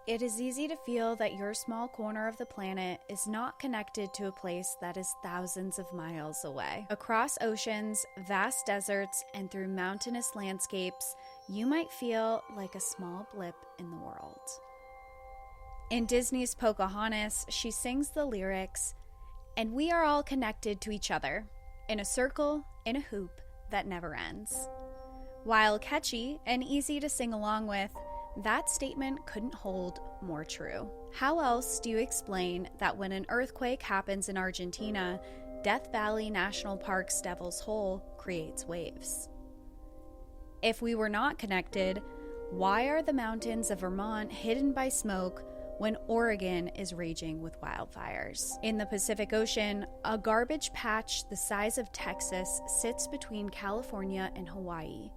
It is easy to feel that your small corner of the planet is not connected to a place that is thousands of miles away. Across oceans, vast deserts, and through mountainous landscapes, you might feel like a small blip in the world. In Disney's Pocahontas, she sings the lyrics, "And we are all connected to each other, in a circle, in a hoop that never ends." While catchy and easy to sing along with, that statement couldn't hold more true. How else do you explain that when an earthquake happens in Argentina, Death Valley National Park's Devil's Hole creates waves? If we were not connected, why are the mountains of Vermont hidden by smoke when Oregon is raging with wildfires? In the Pacific Ocean, a garbage patch the size of Texas sits between California and Hawaii,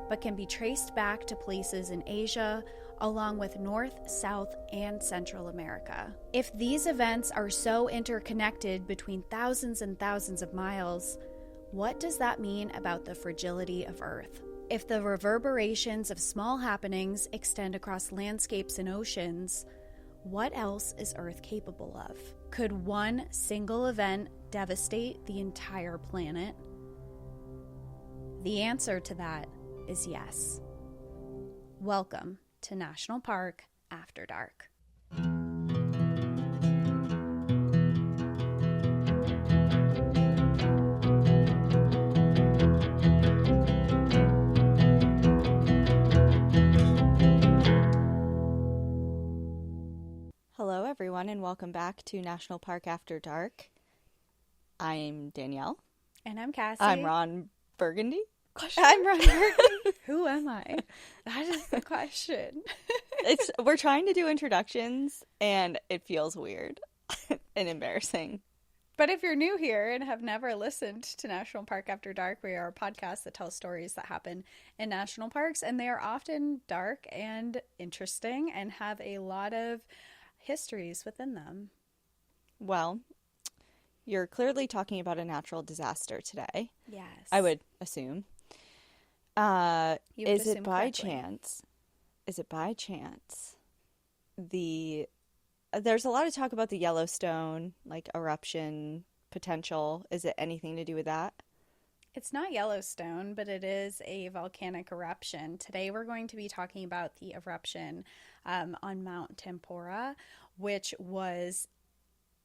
but can be traced back to places in Asia, along with North, South, and Central America. If these events are so interconnected between thousands and thousands of miles, what does that mean about the fragility of Earth? If the reverberations of small happenings extend across landscapes and oceans, what else is Earth capable of? Could one single event devastate the entire planet? The answer to that is yes. Welcome to National Park After Dark. Hello, everyone, and welcome back to National Park After Dark. I'm Danielle. And I'm Cassie. I'm Ron Burgundy. I'm Ron Burgundy. Who am I? That is the question. We're trying to do introductions, and it feels weird and embarrassing. But if you're new here and have never listened to National Park After Dark, we are a podcast that tells stories that happen in national parks, and they are often dark and interesting and have a lot of histories within them. Well, you're clearly talking about a natural disaster today. Yes. I would assume. Is it by chance? There's a lot of talk about the Yellowstone, like eruption potential. Is it anything to do with that? It's not Yellowstone, but it is a volcanic eruption. Today we're going to be talking about the eruption on Mount Tambora, which was,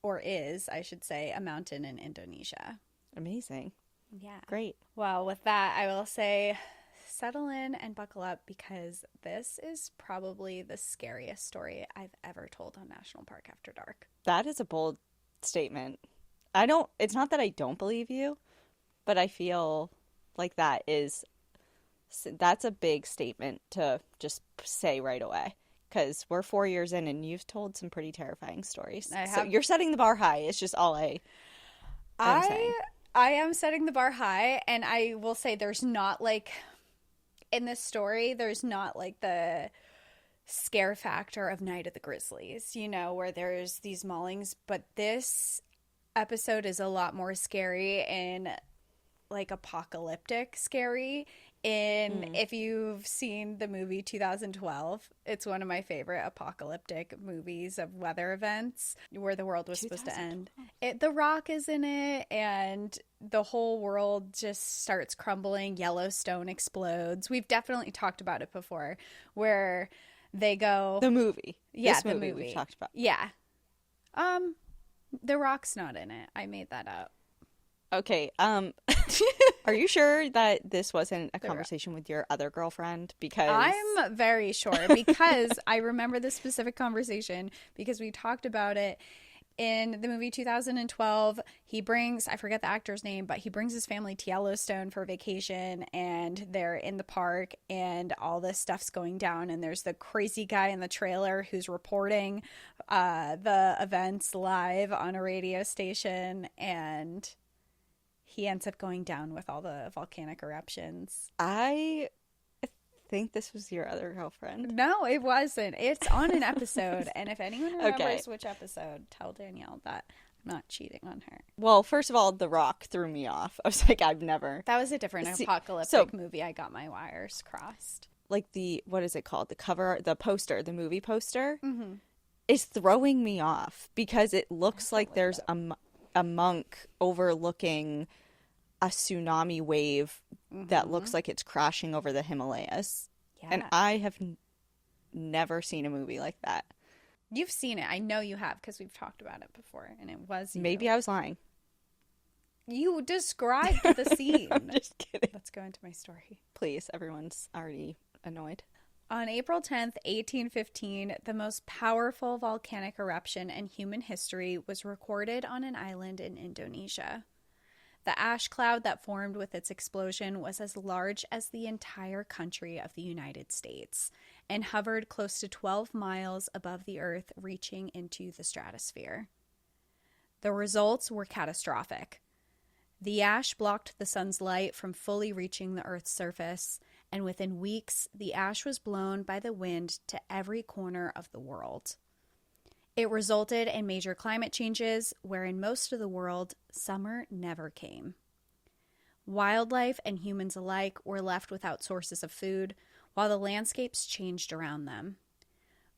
or is, I should say, a mountain in Indonesia. Amazing. Yeah. Great. Well, with that, I will say settle in and buckle up because this is probably the scariest story I've ever told on National Park After Dark. That is a bold statement. It's not that I don't believe you, but I feel like that's a big statement to just say right away. Because we're 4 years in and you've told some pretty terrifying stories. So you're setting the bar high. It's just all I'm saying. I am setting the bar high, and I will say there's not in this story, there's not the scare factor of Night of the Grizzlies, where there's these maulings, but this episode is a lot more scary and apocalyptic scary. If you've seen the movie 2012, it's one of my favorite apocalyptic movies of weather events where the world was supposed to end. The Rock is in it, and the whole world just starts crumbling. Yellowstone explodes. We've definitely talked about it before, where they go... The movie. Yeah, this the movie we've talked about. Yeah. The Rock's not in it. I made that up. Okay, are you sure that this wasn't a conversation with your other girlfriend? Because I'm very sure, because I remember this specific conversation because we talked about it in the movie 2012. He brings, I forget the actor's name, but he brings his family to Yellowstone for vacation, and they're in the park, and all this stuff's going down, and there's the crazy guy in the trailer who's reporting the events live on a radio station, and he ends up going down with all the volcanic eruptions. I think this was your other girlfriend. No, it wasn't. It's on an episode. And if anyone remembers which episode, tell Danielle that I'm not cheating on her. Well, first of all, The Rock threw me off. I was like, I've never... That was a different apocalyptic movie. I got my wires crossed. like what is it called? The cover, the poster, the movie poster Mm-hmm. is throwing me off because it looks like there's a monk overlooking a tsunami wave that looks like it's crashing over the Himalayas. Yeah. And I have never seen a movie like that. You've seen it. I know you have because we've talked about it before, and it was you. Maybe I was lying. You described the scene. I'm just kidding. Let's go into my story. Please, everyone's already annoyed. On April 10th, 1815, the most powerful volcanic eruption in human history was recorded on an island in Indonesia. The ash cloud that formed with its explosion was as large as the entire country of the United States and hovered close to 12 miles above the Earth, reaching into the stratosphere. The results were catastrophic. The ash blocked the sun's light from fully reaching the Earth's surface, and within weeks, the ash was blown by the wind to every corner of the world. It resulted in major climate changes, where in most of the world, summer never came. Wildlife and humans alike were left without sources of food, while the landscapes changed around them.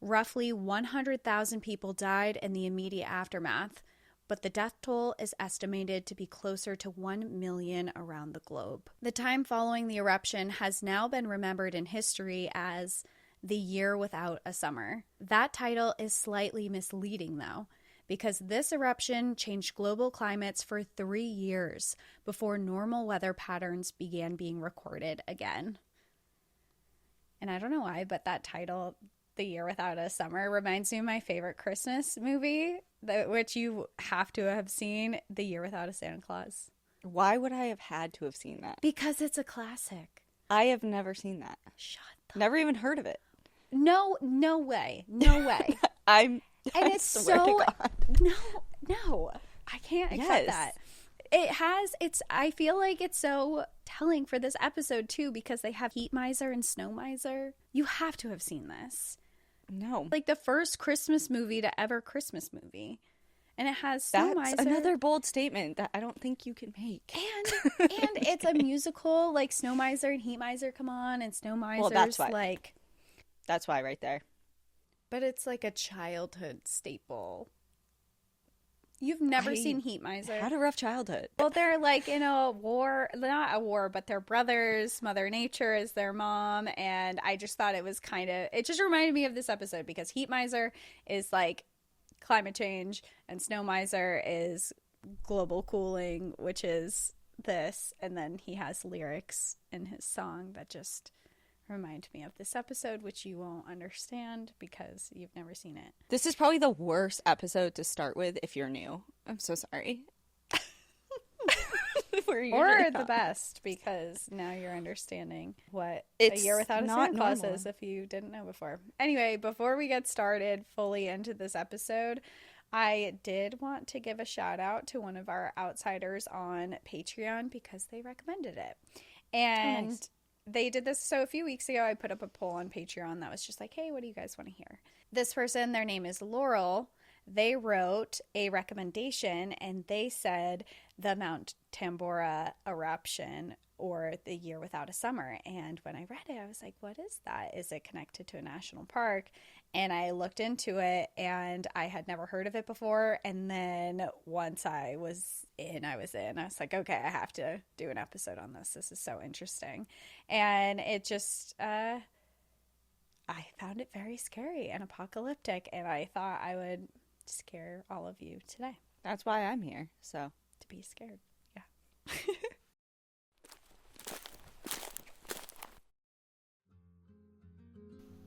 Roughly 100,000 people died in the immediate aftermath, but the death toll is estimated to be closer to 1 million around the globe. The time following the eruption has now been remembered in history as the year without a summer. That title is slightly misleading, though, because this eruption changed global climates for 3 years before normal weather patterns began being recorded again. And I don't know why, but that title, The Year Without a Summer, reminds me of my favorite Christmas movie, which you have to have seen, The Year Without a Santa Claus. Why would I have had to have seen that? Because it's a classic. I have never seen that. Shut the Never even heard of it. No way. No way. I it's swear so to God. No. I can't accept that. I feel like it's so telling for this episode too, because they have Heat Miser and Snow Miser. You have to have seen this. No. Like the first Christmas movie to ever Christmas movie. And it has Snow Miser. That's another bold statement that I don't think you can make. And it's a musical, like Snow Miser and Heat Miser come on, and Snow Miser's that's why. like... That's why right there. But it's like a childhood staple. You've never seen Heat Miser? I had a rough childhood. Well, they're like in a war, not a war, but they're brothers. Mother Nature is their mom. And I just thought it just reminded me of this episode because Heat Miser is like climate change and Snow Miser is global cooling, which is this. And then he has lyrics in his song that just remind me of this episode, which you won't understand because you've never seen it. This is probably the worst episode to start with if you're new. I'm so sorry. Or the best, because now you're understanding what A Year Without a Santa Claus is if you didn't know before. Anyway, before we get started fully into this episode, I did want to give a shout out to one of our outsiders on Patreon because they recommended it. And nice. They did this. So a few weeks ago, I put up a poll on Patreon that was just like, hey, what do you guys want to hear? This person, their name is Laurel. They wrote a recommendation and they said the Mount Tambora eruption or the Year Without a Summer. And when I read it, I was like, what is that? Is it connected to a national park? And I looked into it and I had never heard of it before. And then once I was in. I was like, okay, I have to do an episode on this. This is so interesting. And it just, I found it very scary and apocalyptic. And I thought I would scare all of you today. That's why I'm here. So to be scared. Yeah.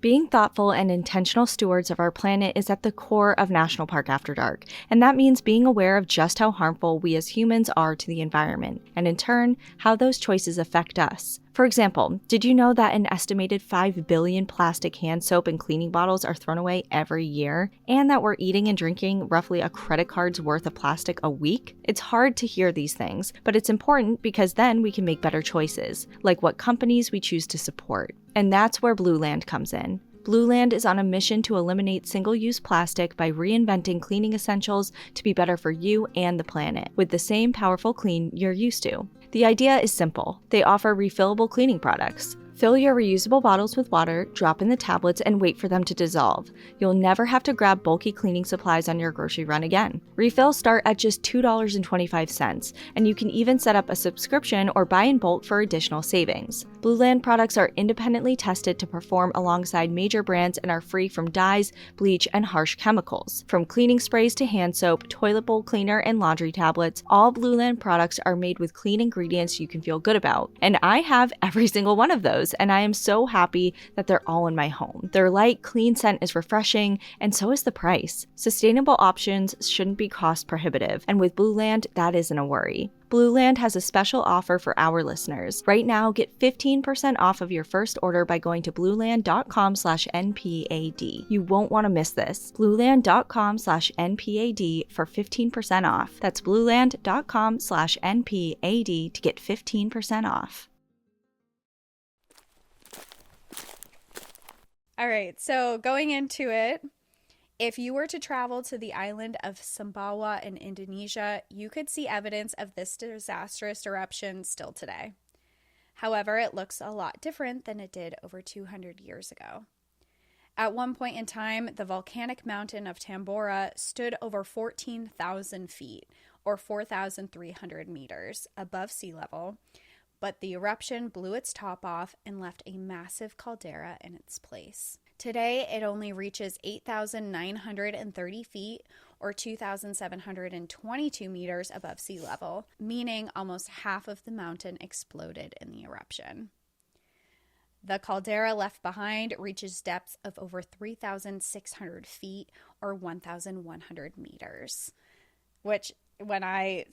Being thoughtful and intentional stewards of our planet is at the core of National Park After Dark, and that means being aware of just how harmful we as humans are to the environment, and in turn, how those choices affect us. For example, did you know that an estimated 5 billion plastic hand soap and cleaning bottles are thrown away every year, and that we're eating and drinking roughly a credit card's worth of plastic a week? It's hard to hear these things, but it's important because then we can make better choices, like what companies we choose to support. And that's where Blue Land comes in. Blue Land is on a mission to eliminate single-use plastic by reinventing cleaning essentials to be better for you and the planet, with the same powerful clean you're used to. The idea is simple. They offer refillable cleaning products, Fill your reusable bottles with water, drop in the tablets, and wait for them to dissolve. You'll never have to grab bulky cleaning supplies on your grocery run again. Refills start at just $2.25, and you can even set up a subscription or buy in bulk for additional savings. Blue Land products are independently tested to perform alongside major brands and are free from dyes, bleach, and harsh chemicals. From cleaning sprays to hand soap, toilet bowl cleaner, and laundry tablets, all Blue Land products are made with clean ingredients you can feel good about. And I have every single one of those, and I am so happy that they're all in my home. Their light, clean scent is refreshing, and so is the price. Sustainable options shouldn't be cost prohibitive, and with Blue Land, that isn't a worry. Blue Land has a special offer for our listeners. Right now, get 15% off of your first order by going to blueland.com/NPAD. You won't want to miss this. blueland.com/NPAD for 15% off. That's blueland.com/NPAD to get 15% off. All right, so going into it, if you were to travel to the island of Sumbawa in Indonesia, you could see evidence of this disastrous eruption still today. However, it looks a lot different than it did over 200 years ago. At one point in time, the volcanic mountain of Tambora stood over 14,000 feet, or 4,300 meters, above sea level, but the eruption blew its top off and left a massive caldera in its place. Today, it only reaches 8,930 feet, or 2,722 meters above sea level, meaning almost half of the mountain exploded in the eruption. The caldera left behind reaches depths of over 3,600 feet, or 1,100 meters, which, when I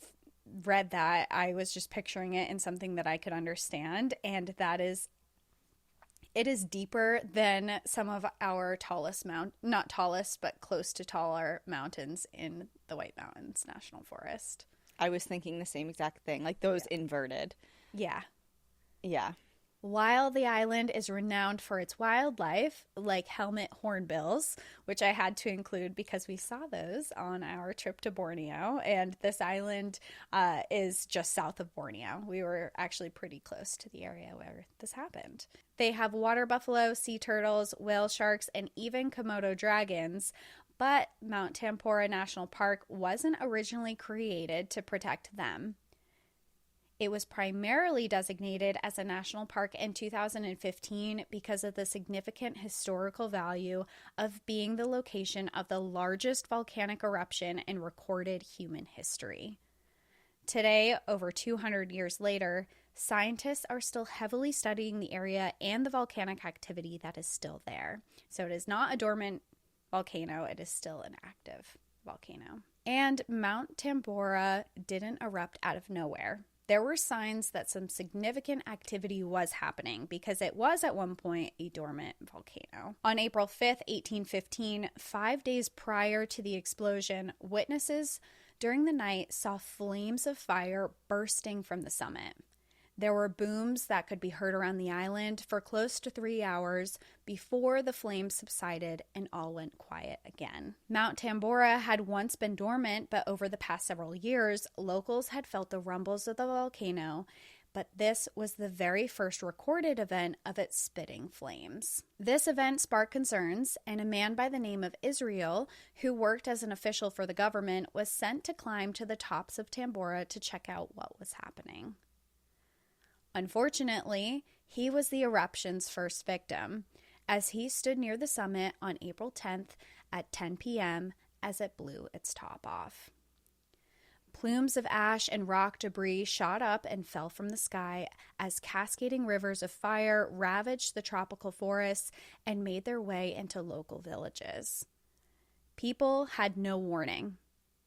read that, I was just picturing it in something that I could understand, and that is, it is deeper than some of our tallest not tallest, but close to taller mountains in the White Mountains National Forest. I was thinking the same exact thing, like those inverted. Yeah. Yeah. While the island is renowned for its wildlife, like helmet hornbills, which I had to include because we saw those on our trip to Borneo, and this island is just south of Borneo. We were actually pretty close to the area where this happened. They have water buffalo, sea turtles, whale sharks, and even Komodo dragons, but Mount Tambora National Park wasn't originally created to protect them. It was primarily designated as a national park in 2015 because of the significant historical value of being the location of the largest volcanic eruption in recorded human history. Today, over 200 years later, scientists are still heavily studying the area and the volcanic activity that is still there. So it is not a dormant volcano, it is still an active volcano. And Mount Tambora didn't erupt out of nowhere. There were signs that some significant activity was happening because it was at one point a dormant volcano. On April 5th, 1815, 5 days prior to the explosion, witnesses during the night saw flames of fire bursting from the summit. There were booms that could be heard around the island for close to 3 hours before the flames subsided and all went quiet again. Mount Tambora had once been dormant, but over the past several years, locals had felt the rumbles of the volcano, but this was the very first recorded event of its spitting flames. This event sparked concerns, and a man by the name of Israel, who worked as an official for the government, was sent to climb to the tops of Tambora to check out what was happening. Unfortunately, he was the eruption's first victim, as he stood near the summit on April 10th at 10 p.m. as it blew its top off. Plumes of ash and rock debris shot up and fell from the sky as cascading rivers of fire ravaged the tropical forests and made their way into local villages. People had no warning.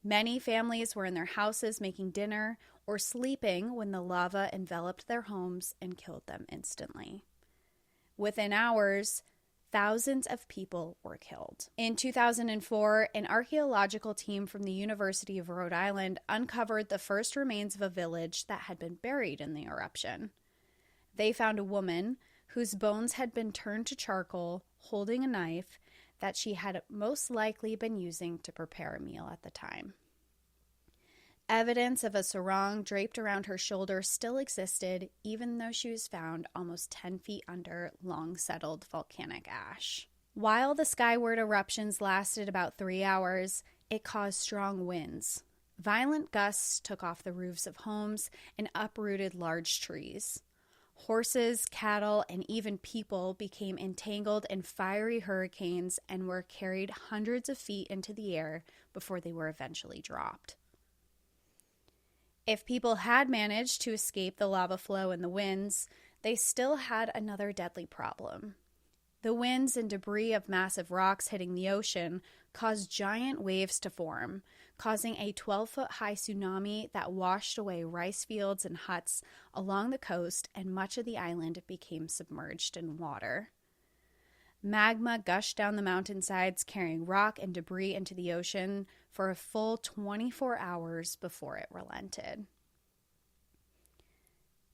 Many families were in their houses making dinner or sleeping when the lava enveloped their homes and killed them instantly. Within hours, thousands of people were killed. In 2004, an archaeological team from the University of Rhode Island uncovered the first remains of a village that had been buried in the eruption. They found a woman whose bones had been turned to charcoal, holding a knife that she had most likely been using to prepare a meal at the time. Evidence of a sarong draped around her shoulder still existed, even though she was found almost 10 feet under long-settled volcanic ash. While the skyward eruptions lasted about 3 hours, it caused strong winds. Violent gusts took off the roofs of homes and uprooted large trees. Horses, cattle, and even people became entangled in fiery hurricanes and were carried hundreds of feet into the air before they were eventually dropped. If people had managed to escape the lava flow and the winds, they still had another deadly problem. The winds and debris of massive rocks hitting the ocean caused giant waves to form, causing a 12-foot-high tsunami that washed away rice fields and huts along the coast, and much of the island became submerged in water. Magma gushed down the mountainsides, carrying rock and debris into the ocean for a full 24 hours before it relented.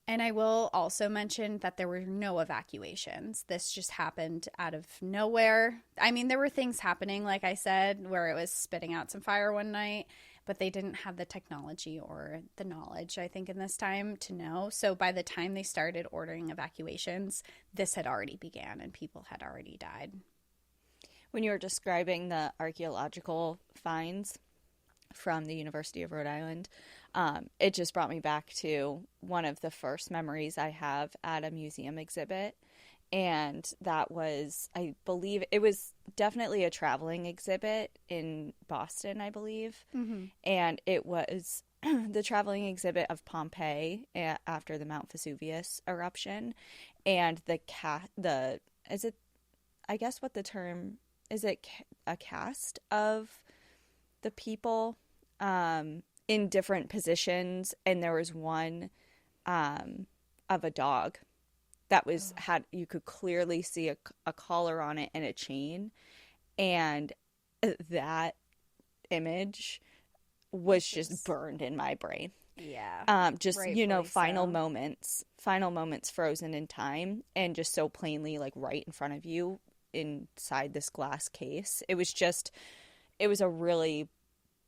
And I will also mention that there were no evacuations. This just happened out of nowhere. I mean, there were things happening, like I said, where it was spitting out some fire one night, but they didn't have the technology or the knowledge, I think, in this time to know. So by the time they started ordering evacuations, this had already began and people had already died. When you were describing the archaeological finds from the University of Rhode Island, it just brought me back to one of the first memories I have at a museum exhibit. And that was, I believe, it was definitely a traveling exhibit in Boston, I believe. Mm-hmm. And it was the traveling exhibit of Pompeii after the Mount Vesuvius eruption. And is it, I guess what the term, is it a cast of the people in different positions, and there was one of a dog that was you could clearly see a collar on it and a chain, and that image was just burned in my brain. Yeah. Just final moments frozen in time, and just so plainly, like, right in front of you inside this glass case. It was a really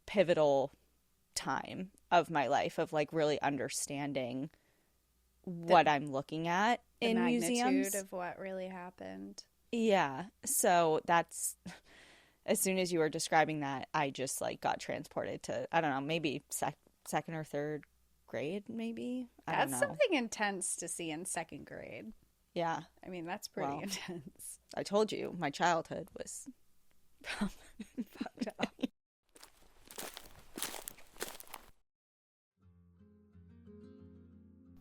pivotal time of my life of, like, really understanding what I'm looking at in museums. The magnitude of what really happened. Yeah. So that's, as soon as you were describing that, I just, like, got transported to, I don't know, maybe second or third grade, maybe. I don't know. That's something intense to see in second grade. Yeah. I mean, that's pretty intense. I told you, my childhood was fucked up.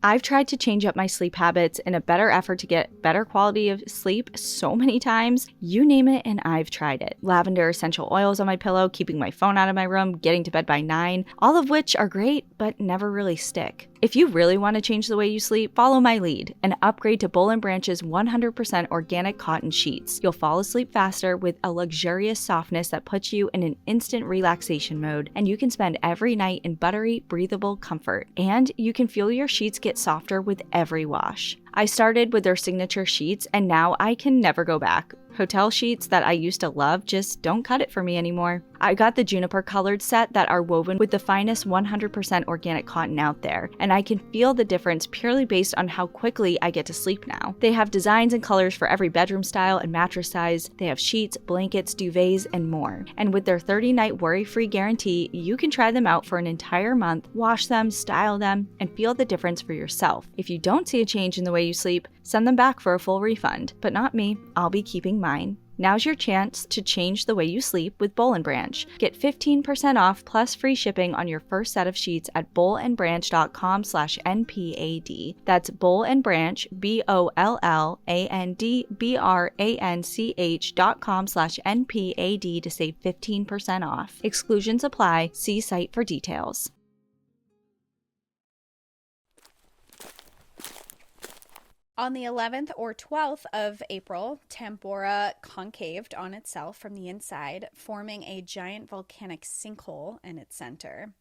I've tried to change up my sleep habits in a better effort to get better quality of sleep so many times. You name it, and I've tried it. Lavender essential oils on my pillow, keeping my phone out of my room, getting to bed by 9, all of which are great, but never really stick. If you really want to change the way you sleep, follow my lead and upgrade to Boll & Branch's 100% organic cotton sheets. You'll fall asleep faster with a luxurious softness that puts you in an instant relaxation mode, and you can spend every night in buttery, breathable comfort. And you can feel your sheets get softer with every wash. I started with their signature sheets, and now I can never go back. Hotel sheets that I used to love just don't cut it for me anymore. I got the juniper colored set that are woven with the finest 100% organic cotton out there, and I can feel the difference purely based on how quickly I get to sleep now. They have designs and colors for every bedroom style and mattress size. They have sheets, blankets, duvets, and more. And with their 30-night worry-free guarantee, you can try them out for an entire month, wash them, style them, and feel the difference for yourself. If you don't see a change in the way you sleep, send them back for a full refund. But not me. I'll be keeping mine. Now's your chance to change the way you sleep with Boll & Branch. Get 15% off plus free shipping on your first set of sheets at bollandbranch.com/NPAD. That's Boll & Branch, BOLLANDBRANCH.com/NPAD to save 15% off. Exclusions apply. See site for details. On the 11th or 12th of April, Tambora concaved on itself from the inside, forming a giant volcanic sinkhole in its center.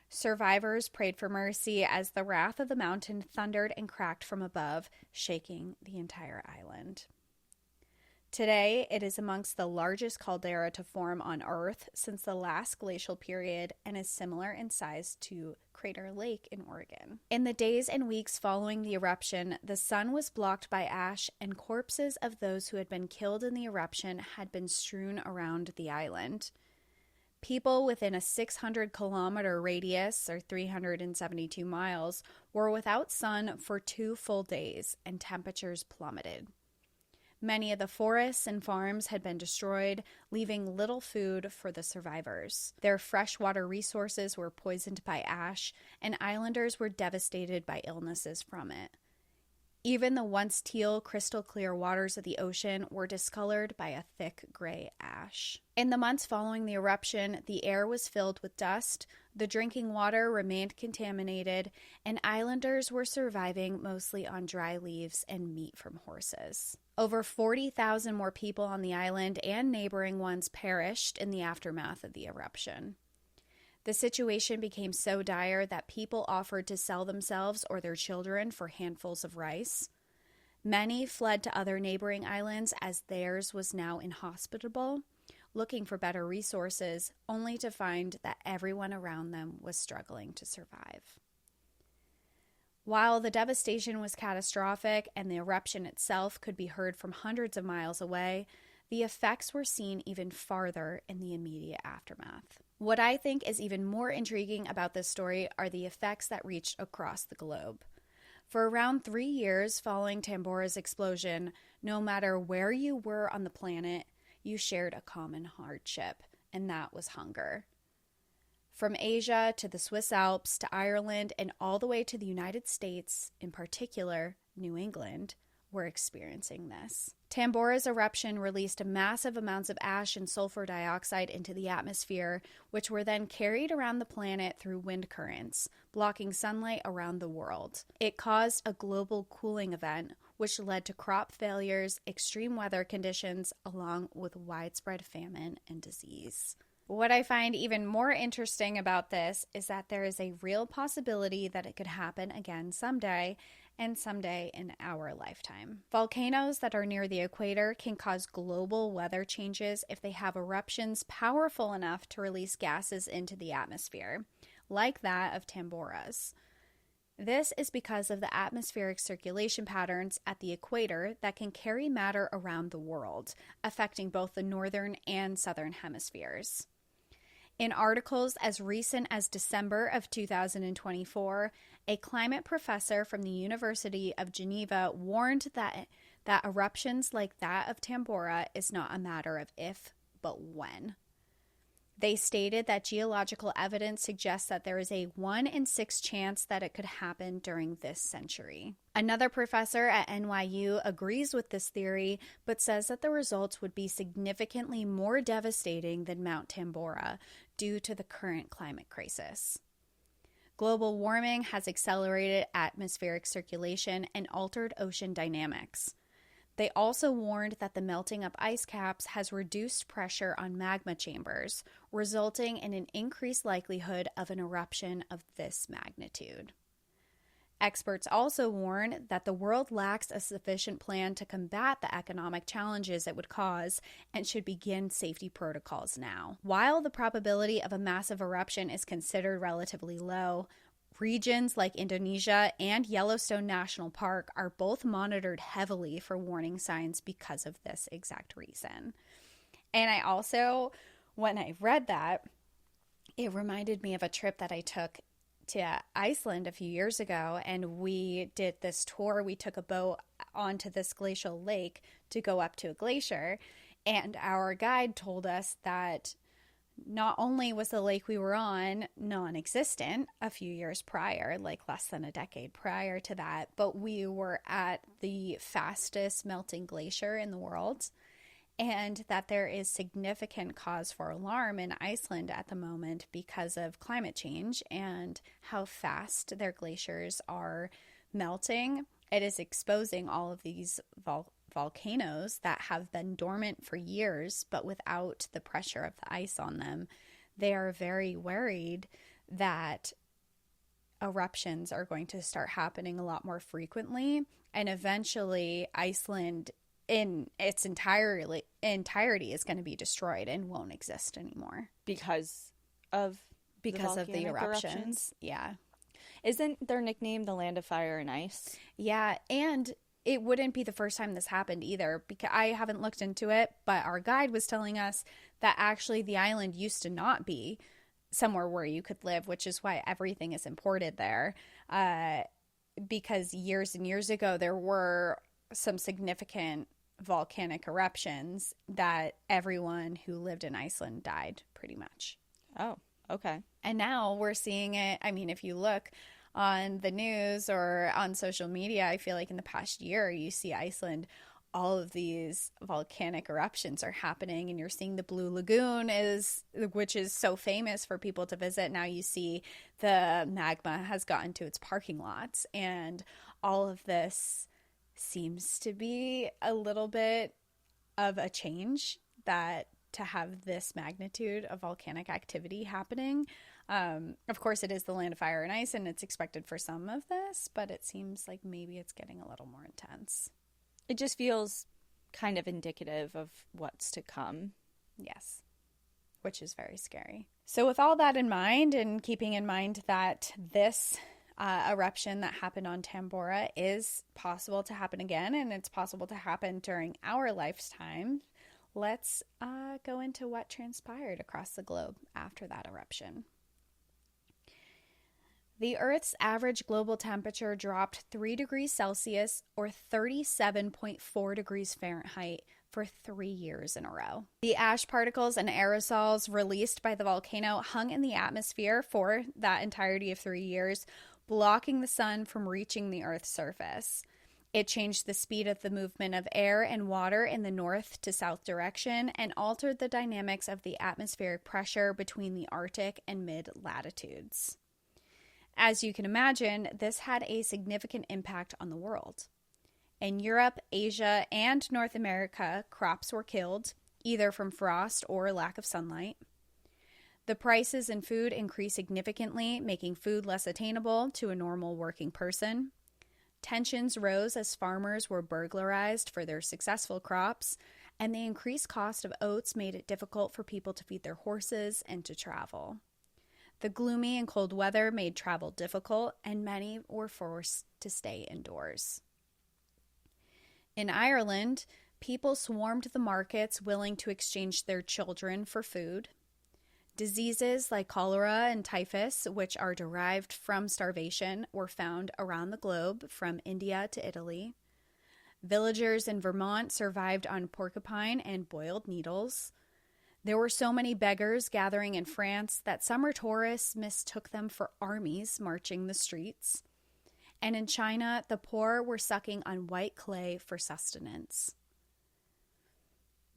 Survivors prayed for mercy as the wrath of the mountain thundered and cracked from above, shaking the entire island. Today, it is amongst the largest caldera to form on Earth since the last glacial period and is similar in size to Crater Lake in Oregon. In the days and weeks following the eruption, the sun was blocked by ash, and corpses of those who had been killed in the eruption had been strewn around the island. People within a 600-kilometer radius, or 372 miles, were without sun for 2 full days, and temperatures plummeted. Many of the forests and farms had been destroyed, leaving little food for the survivors. Their freshwater resources were poisoned by ash, and islanders were devastated by illnesses from it. Even the once teal, crystal-clear waters of the ocean were discolored by a thick gray ash. In the months following the eruption, the air was filled with dust, the drinking water remained contaminated, and islanders were surviving mostly on dry leaves and meat from horses. Over 40,000 more people on the island and neighboring ones perished in the aftermath of the eruption. The situation became so dire that people offered to sell themselves or their children for handfuls of rice. Many fled to other neighboring islands as theirs was now inhospitable, looking for better resources, only to find that everyone around them was struggling to survive. While the devastation was catastrophic and the eruption itself could be heard from hundreds of miles away, the effects were seen even farther in the immediate aftermath. What I think is even more intriguing about this story are the effects that reached across the globe. For around 3 years following Tambora's explosion, no matter where you were on the planet, you shared a common hardship, and that was hunger. From Asia to the Swiss Alps to Ireland and all the way to the United States, in particular, New England, were experiencing this. Tambora's eruption released massive amounts of ash and sulfur dioxide into the atmosphere, which were then carried around the planet through wind currents, blocking sunlight around the world. It caused a global cooling event, which led to crop failures, extreme weather conditions, along with widespread famine and disease. What I find even more interesting about this is that there is a real possibility that it could happen again someday, and someday in our lifetime. Volcanoes that are near the equator can cause global weather changes if they have eruptions powerful enough to release gases into the atmosphere, like that of Tambora's. This is because of the atmospheric circulation patterns at the equator that can carry matter around the world, affecting both the northern and southern hemispheres. In articles as recent as December of 2024, a climate professor from the University of Geneva warned that eruptions like that of Tambora is not a matter of if, but when. They stated that geological evidence suggests that there is a 1 in 6 chance that it could happen during this century. Another professor at NYU agrees with this theory, but says that the results would be significantly more devastating than Mount Tambora due to the current climate crisis. Global warming has accelerated atmospheric circulation and altered ocean dynamics. They also warned that the melting of ice caps has reduced pressure on magma chambers, resulting in an increased likelihood of an eruption of this magnitude. Experts also warn that the world lacks a sufficient plan to combat the economic challenges it would cause and should begin safety protocols now. While the probability of a massive eruption is considered relatively low, regions like Indonesia and Yellowstone National Park are both monitored heavily for warning signs because of this exact reason. And I also, when I read that, it reminded me of a trip that I took to Iceland a few years ago, and we did this tour. We took a boat onto this glacial lake to go up to a glacier, and our guide told us that not only was the lake we were on non-existent a few years prior, like less than a decade prior to that, but we were at the fastest melting glacier in the world, and that there is significant cause for alarm in Iceland at the moment because of climate change and how fast their glaciers are melting. It is exposing all of these volcanoes that have been dormant for years, but without the pressure of the ice on them. They are very worried that eruptions are going to start happening a lot more frequently, and eventually Iceland in its entirety is going to be destroyed and won't exist anymore because of the volcanic eruptions. Yeah. Isn't their nickname the Land of Fire and Ice? Yeah, and it wouldn't be the first time this happened either, because I haven't looked into it, but our guide was telling us that actually the island used to not be somewhere where you could live, which is why everything is imported there. Because years and years ago, there were some significant volcanic eruptions that everyone who lived in Iceland died, pretty much. Oh, okay. And now we're seeing it. I mean, if you look on the news or on social media, I feel like in the past year, you see Iceland, all of these volcanic eruptions are happening, and you're seeing the Blue Lagoon, which is so famous for people to visit. Now you see the magma has gotten to its parking lots, and all of this seems to be a little bit of a change, that to have this magnitude of volcanic activity happening. Of course, it is the Land of Fire and Ice, and it's expected for some of this, but it seems like maybe it's getting a little more intense. It just feels kind of indicative of what's to come. Yes, which is very scary. So with all that in mind, and keeping in mind that this eruption that happened on Tambora is possible to happen again, and it's possible to happen during our lifetime, let's go into what transpired across the globe after that eruption. The Earth's average global temperature dropped 3 degrees Celsius or 37.4 degrees Fahrenheit for 3 years in a row. The ash particles and aerosols released by the volcano hung in the atmosphere for that entirety of 3 years, blocking the sun from reaching the Earth's surface. It changed the speed of the movement of air and water in the north to south direction and altered the dynamics of the atmospheric pressure between the Arctic and mid-latitudes. As you can imagine, this had a significant impact on the world. In Europe, Asia, and North America, crops were killed, either from frost or lack of sunlight. The prices in food increased significantly, making food less attainable to a normal working person. Tensions rose as farmers were burglarized for their successful crops, and the increased cost of oats made it difficult for people to feed their horses and to travel. The gloomy and cold weather made travel difficult, and many were forced to stay indoors. In Ireland, people swarmed the markets willing to exchange their children for food. Diseases like cholera and typhus, which are derived from starvation, were found around the globe from India to Italy. Villagers in Vermont survived on porcupine and boiled needles. There were so many beggars gathering in France that summer tourists mistook them for armies marching the streets. And in China, the poor were sucking on white clay for sustenance.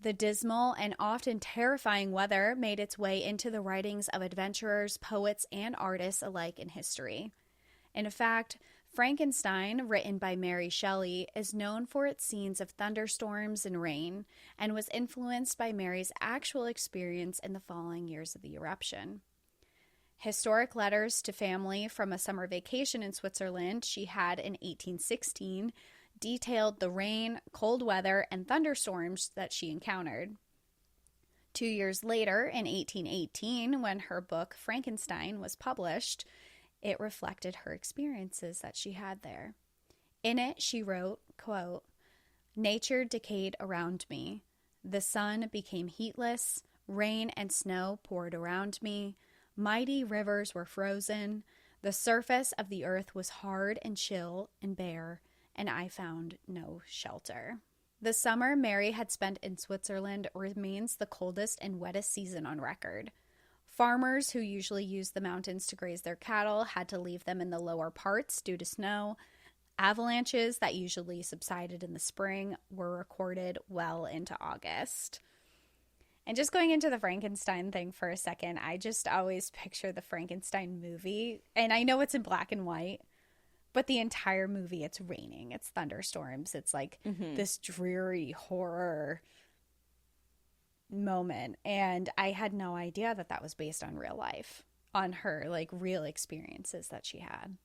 The dismal and often terrifying weather made its way into the writings of adventurers, poets, and artists alike in history. In fact, Frankenstein, written by Mary Shelley, is known for its scenes of thunderstorms and rain, and was influenced by Mary's actual experience in the following years of the eruption. Historic letters to family from a summer vacation in Switzerland she had in 1816 detailed the rain, cold weather, and thunderstorms that she encountered. 2 years later, in 1818, when her book Frankenstein was published, it reflected her experiences that she had there. In it, she wrote, quote, "Nature decayed around me. The sun became heatless. Rain and snow poured around me. Mighty rivers were frozen. The surface of the earth was hard and chill and bare, and I found no shelter." The summer Mary had spent in Switzerland remains the coldest and wettest season on record. Farmers who usually used the mountains to graze their cattle had to leave them in the lower parts due to snow. Avalanches that usually subsided in the spring were recorded well into August. And just going into the Frankenstein thing for a second, I just always picture the Frankenstein movie, and I know it's in black and white, but the entire movie, it's raining, it's thunderstorms, it's like this dreary horror moment, and I had no idea that that was based on real life, on her like real experiences that she had.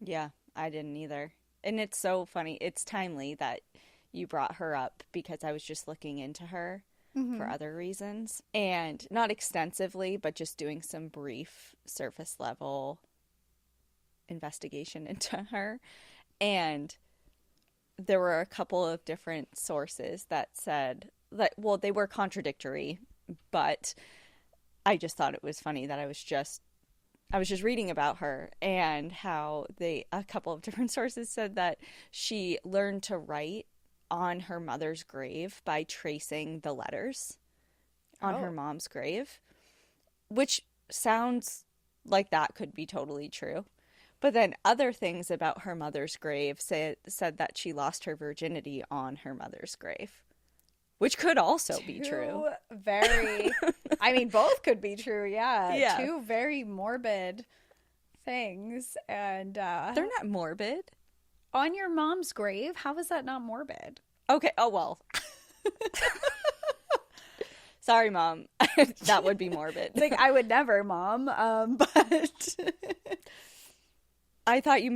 Yeah, I didn't either. And it's so funny. It's timely that you brought her up because I was just looking into her for other reasons. And not extensively, but just doing some brief surface level investigation into her. And there were a couple of different sources that said that, well, they were contradictory, but I just thought it was funny that I was just reading about her and how a couple of different sources said that she learned to write on her mother's grave by tracing the letters on her mom's grave, which sounds like that could be totally true. But then other things about her mother's grave said that she lost her virginity on her mother's grave, which could also be true. Very, I mean, both could be true, Yeah. Two very morbid things. And they're not morbid. On your mom's grave? How is that not morbid? Okay, oh well. Sorry, Mom. That would be morbid. Like, I would never, Mom, but... I thought you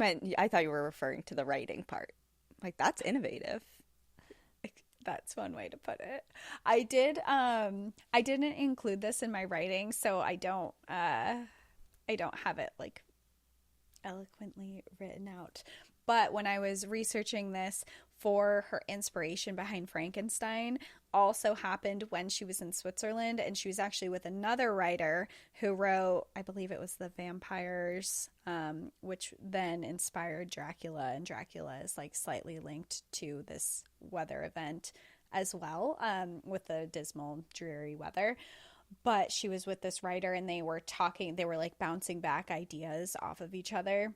were referring to the writing part. Like, that's innovative. That's one way to put it. I didn't include this in my writing, so I don't have it like eloquently written out. But when I was researching this for her inspiration behind Frankenstein, also happened when she was in Switzerland, and she was actually with another writer who wrote, I believe it was The Vampires, which then inspired Dracula, and Dracula is like slightly linked to this weather event as well, with the dismal, dreary weather. But she was with this writer, and they were like bouncing back ideas off of each other.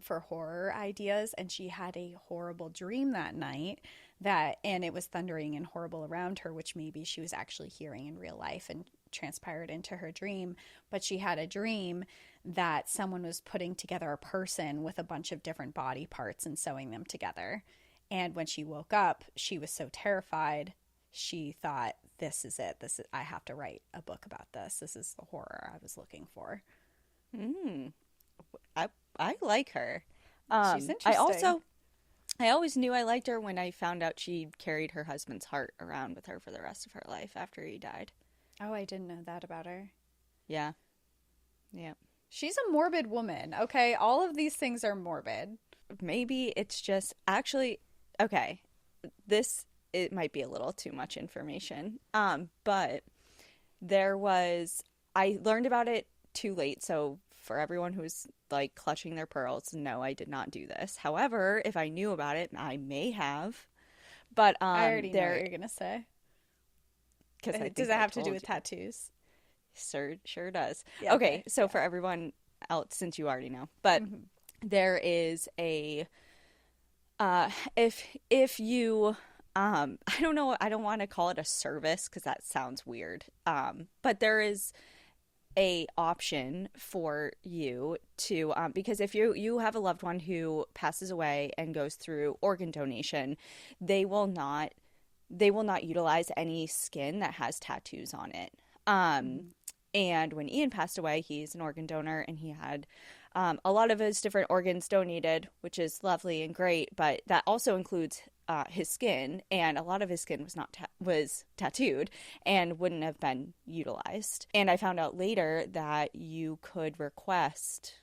For horror ideas, and she had a horrible dream that night and it was thundering and horrible around her, which maybe she was actually hearing in real life and transpired into her dream. But she had a dream that someone was putting together a person with a bunch of different body parts and sewing them together. And when she woke up, she was so terrified, she thought, this is it. I have to write a book about this. This is the horror I was looking for. I like her. She's interesting. I always knew I liked her when I found out she carried her husband's heart around with her for the rest of her life after he died. Oh, I didn't know that about her. Yeah. She's a morbid woman, okay? All of these things are morbid. Maybe it's just actually, okay, it might be a little too much information. But I learned about it too late, so for everyone who's like clutching their pearls, no, I did not do this. However, if I knew about it, I may have. But I already know what you're gonna say. Does it have to do with tattoos? Sure does. Yeah, okay, so for everyone else, since you already know, but there is a if you I don't know, I don't want to call it a service because that sounds weird. But there is a option for you to because if you have a loved one who passes away and goes through organ donation, they will not utilize any skin that has tattoos on it. And when Ian passed away, he's an organ donor, and he had a lot of his different organs donated, which is lovely and great, but that also includes his skin, and a lot of his skin was tattooed and wouldn't have been utilized. And I found out later that you could request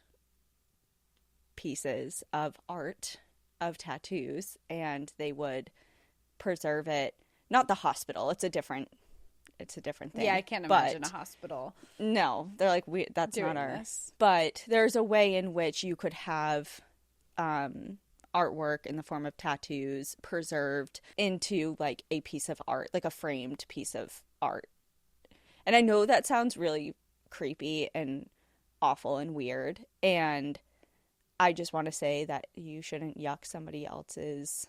pieces of art of tattoos, and they would preserve it. Not the hospital; it's a different thing. Yeah, I can't imagine a hospital. No, they're like, that's doing not our. this. But there's a way in which you could have artwork in the form of tattoos preserved into like a piece of art, like a framed piece of art. And I know that sounds really creepy and awful and weird, and I just want to say that you shouldn't yuck somebody else's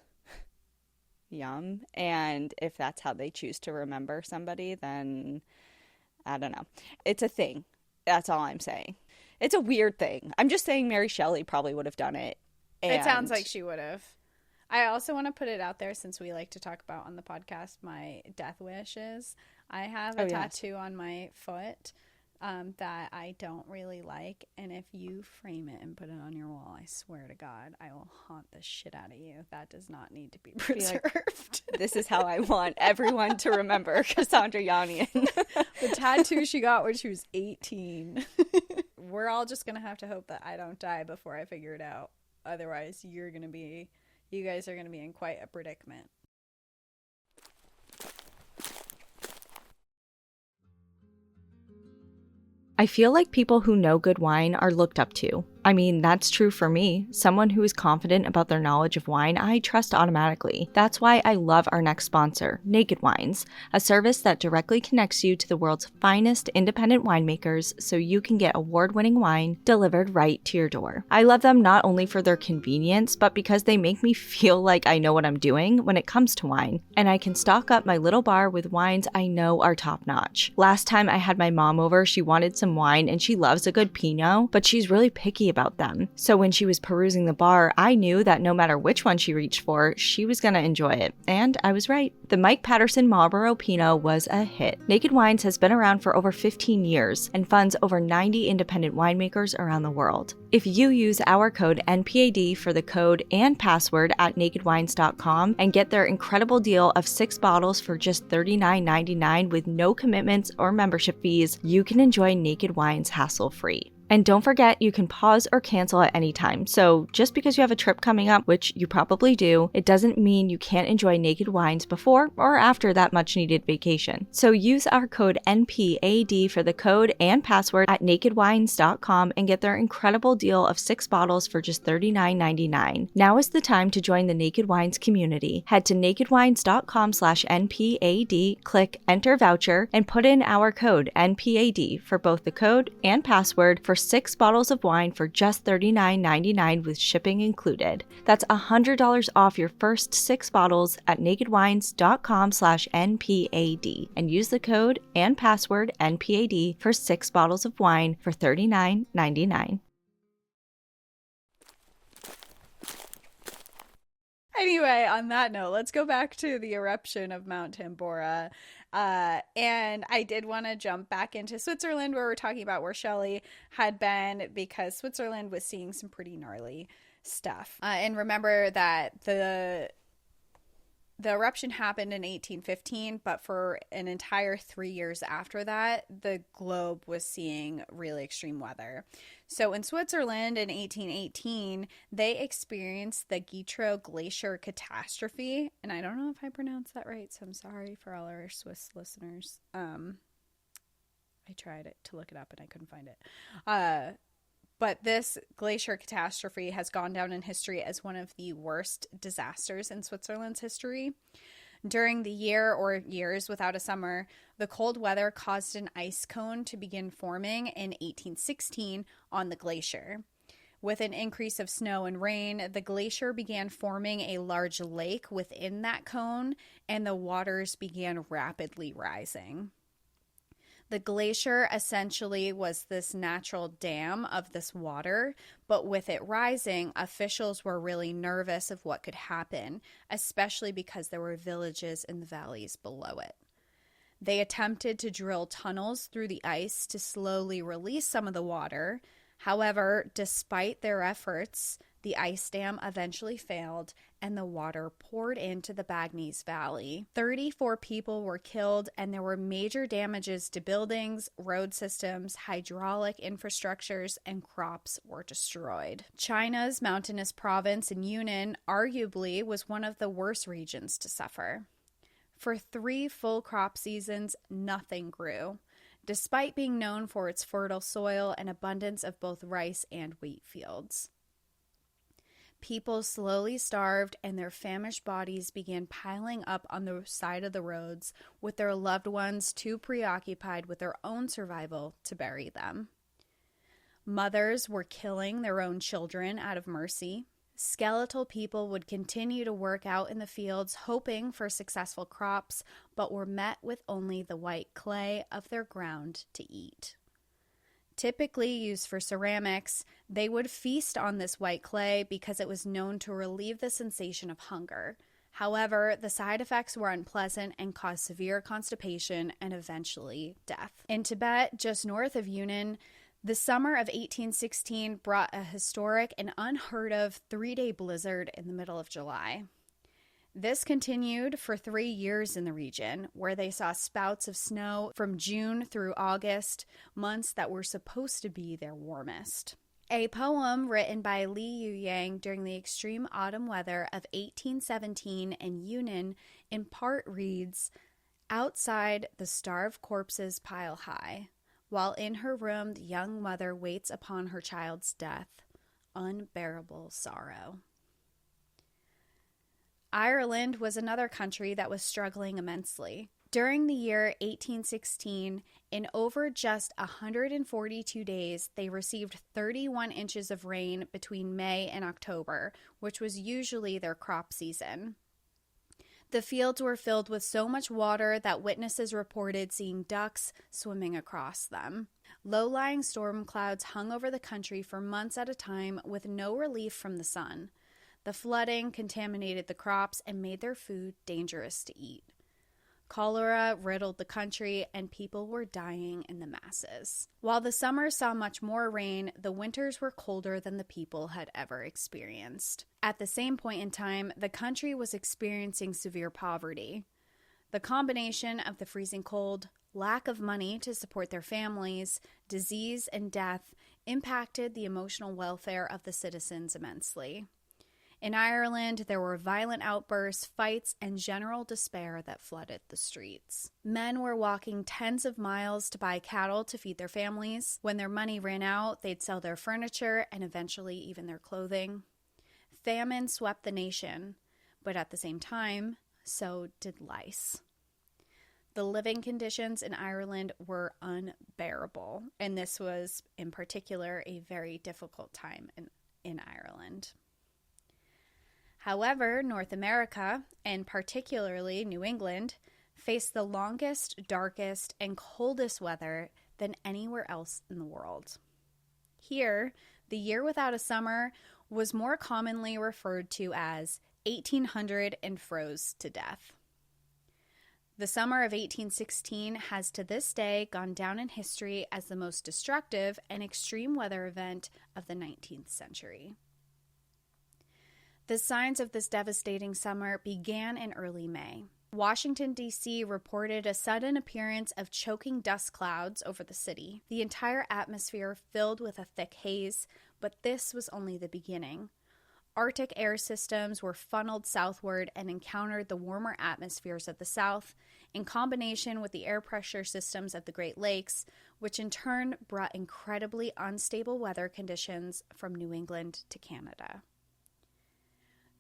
yum, and if that's how they choose to remember somebody, then I don't know. It's a thing. That's all I'm saying. It's a weird thing. I'm just saying Mary Shelley probably would have done it. It sounds like she would have. I also want to put it out there, since we like to talk about on the podcast my death wishes. I have a tattoo on my foot that I don't really like. And if you frame it and put it on your wall, I swear to God, I will haunt the shit out of you. That does not need to be preserved. This is how I want everyone to remember Cassandra Yanian. The tattoo she got when she was 18. We're all just going to have to hope that I don't die before I figure it out. Otherwise, you guys are going to be in quite a predicament. I feel like people who know good wine are looked up to. I mean, that's true for me. Someone who is confident about their knowledge of wine, I trust automatically. That's why I love our next sponsor, Naked Wines, a service that directly connects you to the world's finest independent winemakers so you can get award-winning wine delivered right to your door. I love them not only for their convenience, but because they make me feel like I know what I'm doing when it comes to wine, and I can stock up my little bar with wines I know are top-notch. Last time I had my mom over, she wanted some wine and she loves a good Pinot, but she's really picky about them. So when she was perusing the bar, I knew that no matter which one she reached for, she was gonna enjoy it. And I was right. The Mike Patterson Marlborough Pinot was a hit. Naked Wines has been around for over 15 years and funds over 90 independent winemakers around the world. If you use our code NPAD for the code and password at nakedwines.com and get their incredible deal of 6 bottles for just $39.99 with no commitments or membership fees, you can enjoy Naked Wines hassle-free. And don't forget, you can pause or cancel at any time. So just because you have a trip coming up, which you probably do, it doesn't mean you can't enjoy Naked Wines before or after that much needed vacation. So use our code NPAD for the code and password at nakedwines.com and get their incredible deal of 6 bottles for just $39.99. Now is the time to join the Naked Wines community. Head to nakedwines.com/NPAD, click enter voucher, and put in our code NPAD for both the code and password for 6 bottles of wine for just $39.99 with shipping included. That's $100 off your first 6 bottles at nakedwines.com/NPAD and use the code and password NPAD for 6 bottles of wine for $39.99. Anyway, on that note, let's go back to the eruption of Mount Tambora. And I did want to jump back into Switzerland, where we're talking about where Shelley had been, because Switzerland was seeing some pretty gnarly stuff. And remember that the eruption happened in 1815, but for an entire 3 years after that, the globe was seeing really extreme weather. So in Switzerland in 1818, they experienced the Guitro Glacier catastrophe. And I don't know if I pronounced that right, so I'm sorry for all our Swiss listeners. I tried to look it up and I couldn't find it. But this glacier catastrophe has gone down in history as one of the worst disasters in Switzerland's history. During the year or years without a summer, the cold weather caused an ice cone to begin forming in 1816 on the glacier. With an increase of snow and rain, the glacier began forming a large lake within that cone, and the waters began rapidly rising. The glacier essentially was this natural dam of this water, but with it rising, officials were really nervous of what could happen, especially because there were villages in the valleys below it. They attempted to drill tunnels through the ice to slowly release some of the water. However, despite their efforts, the ice dam eventually failed and the water poured into the Bagnes Valley. 34 people were killed and there were major damages to buildings, road systems, hydraulic infrastructures, and crops were destroyed. China's mountainous province in Yunnan arguably was one of the worst regions to suffer. For 3 full crop seasons, nothing grew, despite being known for its fertile soil and abundance of both rice and wheat fields. People slowly starved and their famished bodies began piling up on the side of the roads, with their loved ones too preoccupied with their own survival to bury them. Mothers were killing their own children out of mercy. Skeletal people would continue to work out in the fields hoping for successful crops, but were met with only the white clay of their ground to eat. Typically used for ceramics, they would feast on this white clay because it was known to relieve the sensation of hunger. However, the side effects were unpleasant and caused severe constipation and eventually death. In Tibet, just north of Yunnan, the summer of 1816 brought a historic and unheard of 3-day blizzard in the middle of July. This continued for 3 years in the region, where they saw spouts of snow from June through August, months that were supposed to be their warmest. A poem written by Li Yuyang during the extreme autumn weather of 1817 in Yunnan in part reads, "Outside, the starved corpses pile high, while in her room the young mother waits upon her child's death. Unbearable sorrow." Ireland was another country that was struggling immensely. During the year 1816, in over just 142 days, they received 31 inches of rain between May and October, which was usually their crop season. The fields were filled with so much water that witnesses reported seeing ducks swimming across them. Low-lying storm clouds hung over the country for months at a time with no relief from the sun. The flooding contaminated the crops and made their food dangerous to eat. Cholera riddled the country, and people were dying in the masses. While the summers saw much more rain, the winters were colder than the people had ever experienced. At the same point in time, the country was experiencing severe poverty. The combination of the freezing cold, lack of money to support their families, disease, and death impacted the emotional welfare of the citizens immensely. In Ireland, there were violent outbursts, fights, and general despair that flooded the streets. Men were walking tens of miles to buy cattle to feed their families. When their money ran out, they'd sell their furniture and eventually even their clothing. Famine swept the nation, but at the same time, so did lice. The living conditions in Ireland were unbearable, and this was, in particular, a very difficult time in Ireland. However, North America, and particularly New England, faced the longest, darkest, and coldest weather than anywhere else in the world. Here, the year without a summer was more commonly referred to as 1800 and froze to death. The summer of 1816 has to this day gone down in history as the most destructive and extreme weather event of the 19th century. The signs of this devastating summer began in early May. Washington, D.C. reported a sudden appearance of choking dust clouds over the city. The entire atmosphere filled with a thick haze, but this was only the beginning. Arctic air systems were funneled southward and encountered the warmer atmospheres of the south, in combination with the air pressure systems of the Great Lakes, which in turn brought incredibly unstable weather conditions from New England to Canada.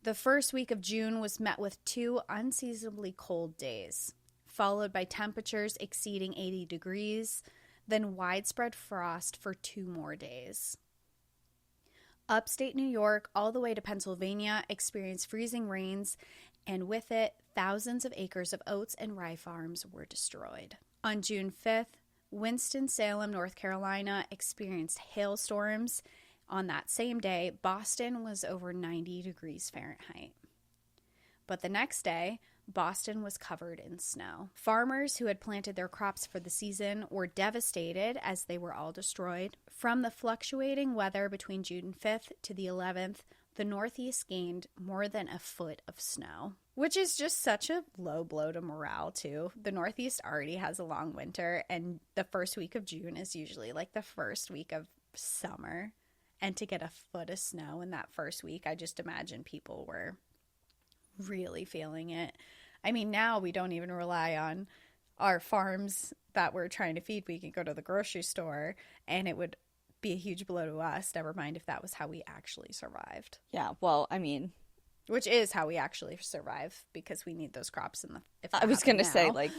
The first week of June was met with 2 unseasonably cold days, followed by temperatures exceeding 80 degrees, then widespread frost for 2 more days. Upstate New York all the way to Pennsylvania experienced freezing rains, and with it, thousands of acres of oats and rye farms were destroyed. On June 5th, Winston-Salem, North Carolina experienced hailstorms. On that same day, Boston was over 90 degrees Fahrenheit. But the next day, Boston was covered in snow. Farmers who had planted their crops for the season were devastated as they were all destroyed. From the fluctuating weather between June 5th to the 11th, the Northeast gained more than a foot of snow, which is just such a low blow to morale, too. The Northeast already has a long winter, and the first week of June is usually like the first week of summer. And to get a foot of snow in that first week, I just imagine people were really feeling it. I mean, now we don't even rely on our farms that we're trying to feed. We can go to the grocery store and it would be a huge blow to us, never mind if that was how we actually survived. Yeah, well, I mean, which is how we actually survive, because we need those crops in the. If I was going to say, like,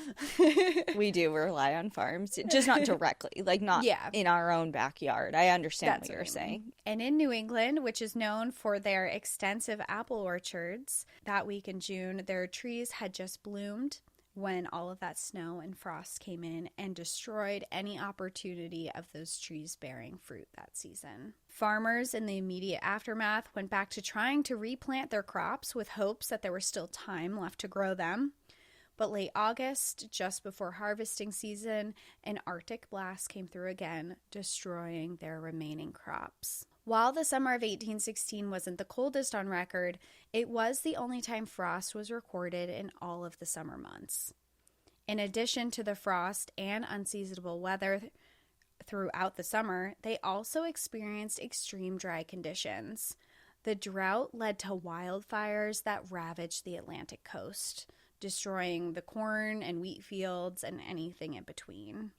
we do rely on farms, just not directly, like not in our own backyard. I understand what you're saying. And in New England, which is known for their extensive apple orchards, that week in June, their trees had just bloomed, when all of that snow and frost came in and destroyed any opportunity of those trees bearing fruit that season. Farmers in the immediate aftermath went back to trying to replant their crops with hopes that there was still time left to grow them. But late August, just before harvesting season, an Arctic blast came through again, destroying their remaining crops. While the summer of 1816 wasn't the coldest on record, it was the only time frost was recorded in all of the summer months. In addition to the frost and unseasonable weather throughout the summer, they also experienced extreme dry conditions. The drought led to wildfires that ravaged the Atlantic coast, destroying the corn and wheat fields and anything in between,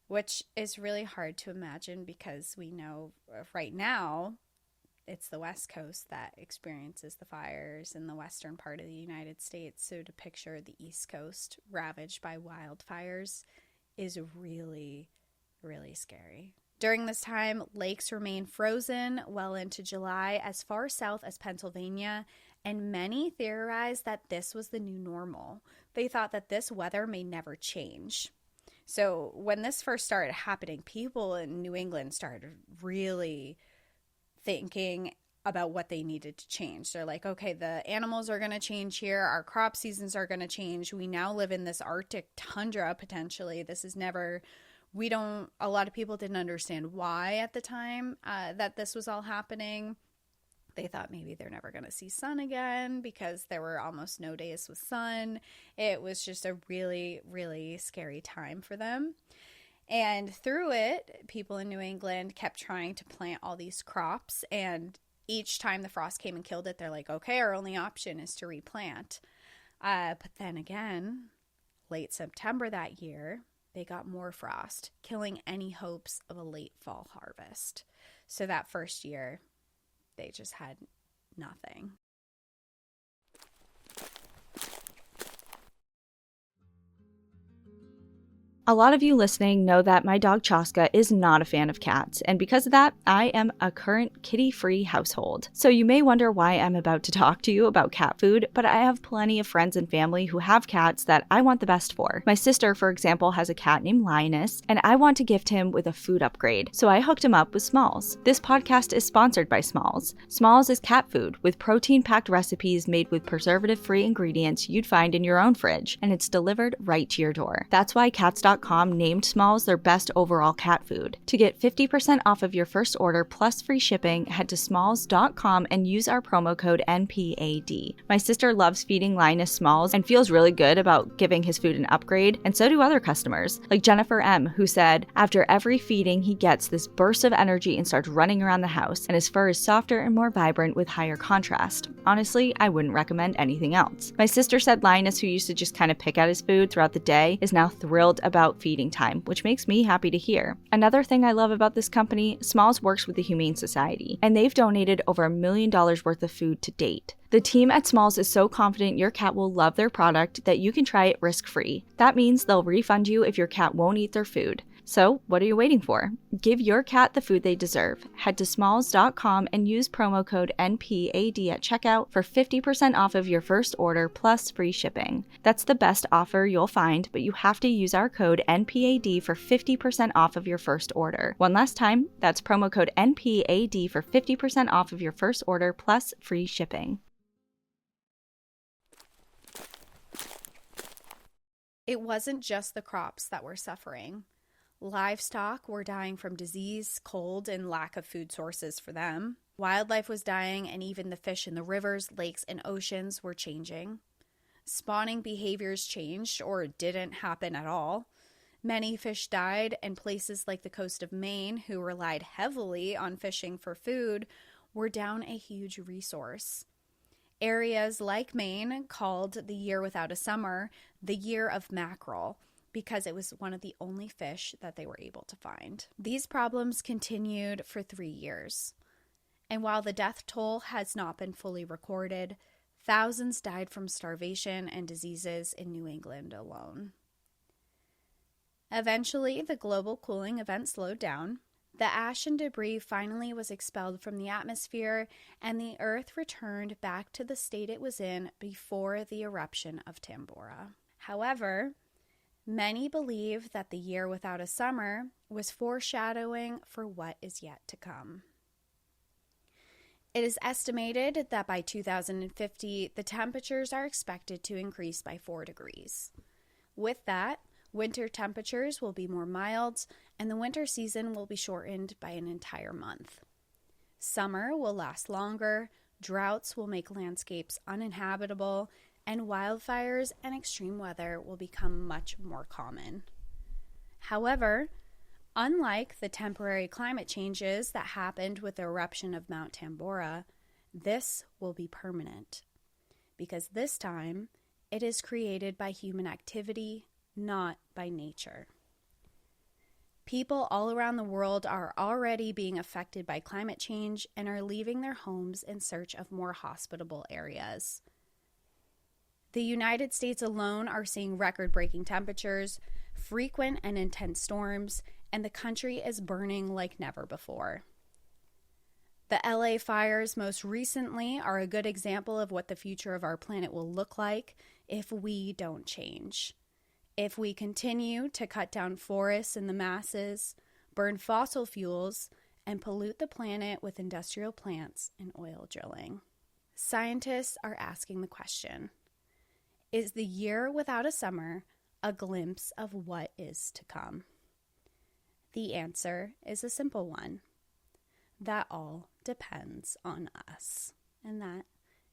which is really hard to imagine because we know right now it's the West Coast that experiences the fires in the western part of the United States. So to picture the East Coast ravaged by wildfires is really, really scary. During this time, lakes remained frozen well into July as far south as Pennsylvania, and many theorized that this was the new normal. They thought that this weather may never change. So when this first started happening, people in New England started really thinking about what they needed to change. They're like, okay, the animals are going to change here. Our crop seasons are going to change. We now live in this Arctic tundra, potentially. This is never... a lot of people didn't understand why at the time that this was all happening. They thought maybe they're never going to see sun again because there were almost no days with sun. It was just a really, really scary time for them. And through it, people in New England kept trying to plant all these crops. And each time the frost came and killed it, they're like, okay, our only option is to replant. But then again, late September that year, they got more frost, killing any hopes of a late fall harvest. So that first year, they just had nothing. A lot of you listening know that my dog Chaska is not a fan of cats, and because of that, I am a current kitty-free household. So you may wonder why I'm about to talk to you about cat food, but I have plenty of friends and family who have cats that I want the best for. My sister, for example, has a cat named Linus, and I want to gift him with a food upgrade, so I hooked him up with Smalls. This podcast is sponsored by Smalls. Smalls is cat food with protein-packed recipes made with preservative-free ingredients you'd find in your own fridge, and it's delivered right to your door. That's why Cats.com named Smalls their best overall cat food. To get 50% off of your first order plus free shipping, head to smalls.com and use our promo code NPAD. My sister loves feeding Linus Smalls and feels really good about giving his food an upgrade, and so do other customers, like Jennifer M., who said, after every feeding, he gets this burst of energy and starts running around the house, and his fur is softer and more vibrant with higher contrast. Honestly, I wouldn't recommend anything else. My sister said Linus, who used to just kind of pick at his food throughout the day, is now thrilled about feeding time, which makes me happy to hear. Another thing I love about this company, Smalls works with the Humane Society, and they've donated over $1 million worth of food to date. The team at Smalls is so confident your cat will love their product that you can try it risk-free. That means they'll refund you if your cat won't eat their food. So, what are you waiting for? Give your cat the food they deserve. Head to smalls.com and use promo code NPAD at checkout for 50% off of your first order plus free shipping. That's the best offer you'll find, but you have to use our code NPAD for 50% off of your first order. One last time, that's promo code NPAD for 50% off of your first order plus free shipping. It wasn't just the crops that were suffering. Livestock were dying from disease, cold, and lack of food sources for them. Wildlife was dying, and even the fish in the rivers, lakes, and oceans were changing. Spawning behaviors changed or didn't happen at all. Many fish died, and places like the coast of Maine, who relied heavily on fishing for food, were down a huge resource. Areas like Maine called the year without a summer the year of mackerel, because it was one of the only fish that they were able to find. These problems continued for 3 years. And while the death toll has not been fully recorded, thousands died from starvation and diseases in New England alone. Eventually, the global cooling event slowed down. The ash and debris finally was expelled from the atmosphere, and the Earth returned back to the state it was in before the eruption of Tambora. However, many believe that the year without a summer was foreshadowing for what is yet to come. It is estimated that by 2050, the temperatures are expected to increase by 4 degrees. With that, winter temperatures will be more mild, and the winter season will be shortened by an entire month. Summer will last longer, droughts will make landscapes uninhabitable, and wildfires and extreme weather will become much more common. However, unlike the temporary climate changes that happened with the eruption of Mount Tambora, this will be permanent, because this time it is created by human activity, not by nature. People all around the world are already being affected by climate change and are leaving their homes in search of more hospitable areas. The United States alone are seeing record-breaking temperatures, frequent and intense storms, and the country is burning like never before. The LA fires most recently are a good example of what the future of our planet will look like if we don't change. If we continue to cut down forests in the masses, burn fossil fuels, and pollute the planet with industrial plants and oil drilling. Scientists are asking the question, is the year without a summer a glimpse of what is to come? The answer is a simple one. That all depends on us. And that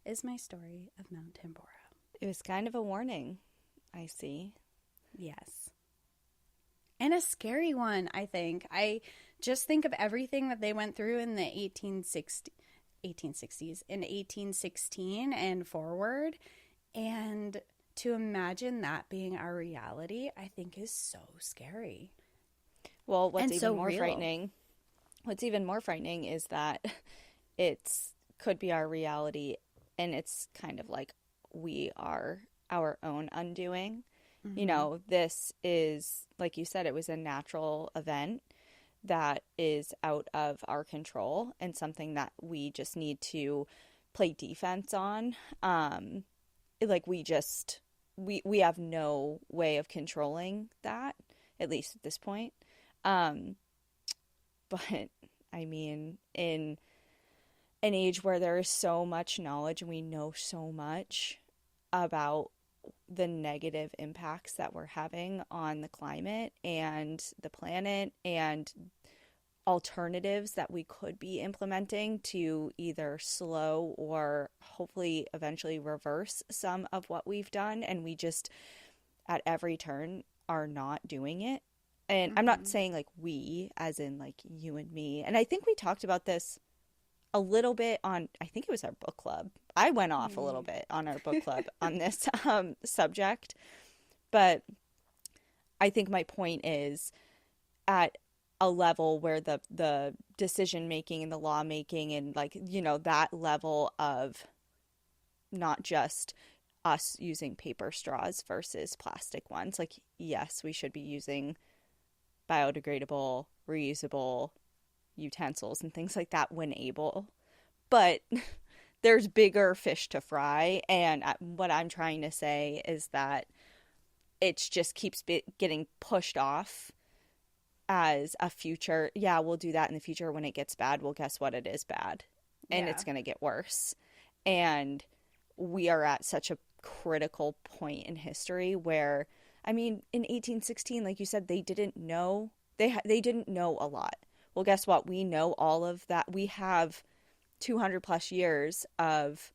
is my story of Mount Tambora. It was kind of a warning, I see. Yes. And a scary one, I think. I just think of everything that they went through in the 1860s, in 1816 and forward. And to imagine that being our reality, I think is so scary. Well, what's even more frightening is that it's could be our reality, and it's kind of like we are our own undoing. Mm-hmm. You know, this is, like you said, it was a natural event that is out of our control and something that we just need to play defense on. Like we have no way of controlling that, at least at this point. But I mean, in an age where there is so much knowledge and we know so much about the negative impacts that we're having on the climate and the planet and alternatives that we could be implementing to either slow or hopefully eventually reverse some of what we've done, and we just at every turn are not doing it. And I'm not saying like we as in like you and me, and I think we talked about this a little bit on, I think it was our book club. I went off a little bit on our book club on this subject. But I think my point is at a level where the decision making and the law making and like, you know, that level of not just us using paper straws versus plastic ones. Like, yes, we should be using biodegradable, reusable utensils and things like that when able, but there's bigger fish to fry. And what I'm trying to say is that it just keeps getting pushed off as a future. Yeah, we'll do that in the future. When it gets bad, well, guess what? It is bad, and it's going to get worse. And we are at such a critical point in history where, I mean, in 1816, like you said, they didn't know. They didn't know a lot. Well, guess what? We know all of that. We have 200 plus years of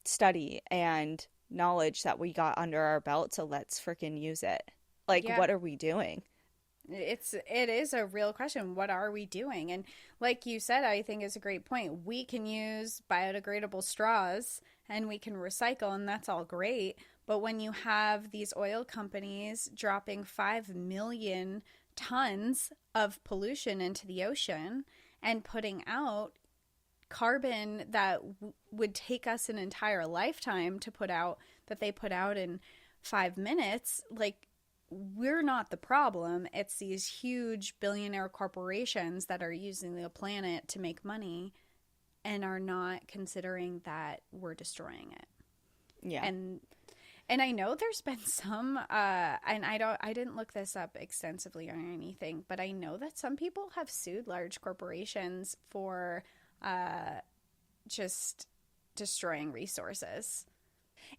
study and knowledge that we got under our belt, so let's freaking use it. Like, what are we doing? It is a real question. What are we doing? And like you said, I think is a great point. We can use biodegradable straws and we can recycle, and that's all great. But when you have these oil companies dropping 5 million tons of pollution into the ocean and putting out carbon that would take us an entire lifetime to put out, that they put out in 5 minutes, like, we're not the problem. It's these huge billionaire corporations that are using the planet to make money and are not considering that we're destroying it. Yeah. And And I know there's been some, and I didn't look this up extensively or anything, but I know that some people have sued large corporations for just destroying resources.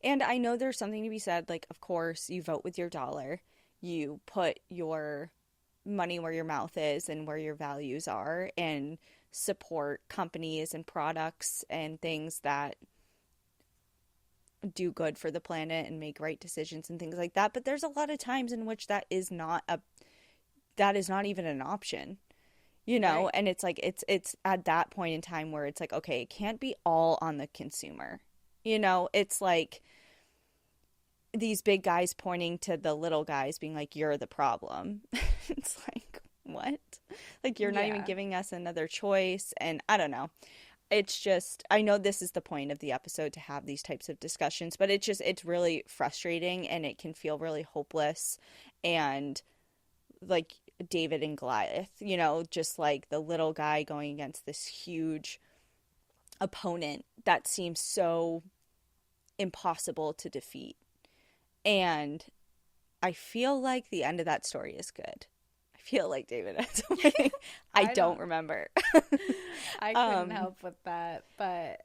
And I know there's something to be said, like, of course, you vote with your dollar. You put your money where your mouth is and where your values are, and support companies and products and things that do good for the planet and make right decisions and things like that. But there's a lot of times in which that is not even an option, you know? Right. And it's like, it's at that point in time where it's like, okay, it can't be all on the consumer. You know, it's like these big guys pointing to the little guys being like, you're the problem. It's like, what? Like, you're not even giving us another choice. And I don't know. It's just, I know this is the point of the episode, to have these types of discussions, but it's really frustrating, and it can feel really hopeless, and like David and Goliath, you know, just like the little guy going against this huge opponent that seems so impossible to defeat. And I feel like the end of that story is good. I feel like David ends up winning. I don't remember. I couldn't help with that, but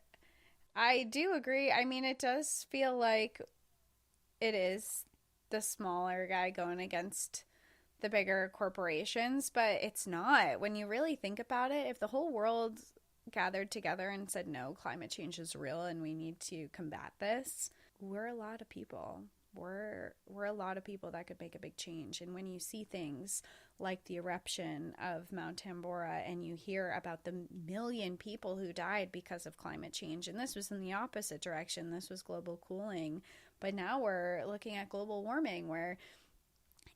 I do agree. I mean, it does feel like it is the smaller guy going against the bigger corporations, but it's not. When you really think about it, if the whole world gathered together and said, no, climate change is real and we need to combat this, we're a lot of people. We're a lot of people that could make a big change. And when you see things like the eruption of Mount Tambora, and you hear about the 1 million people who died because of climate change, and this was in the opposite direction, this was global cooling, but now we're looking at global warming, where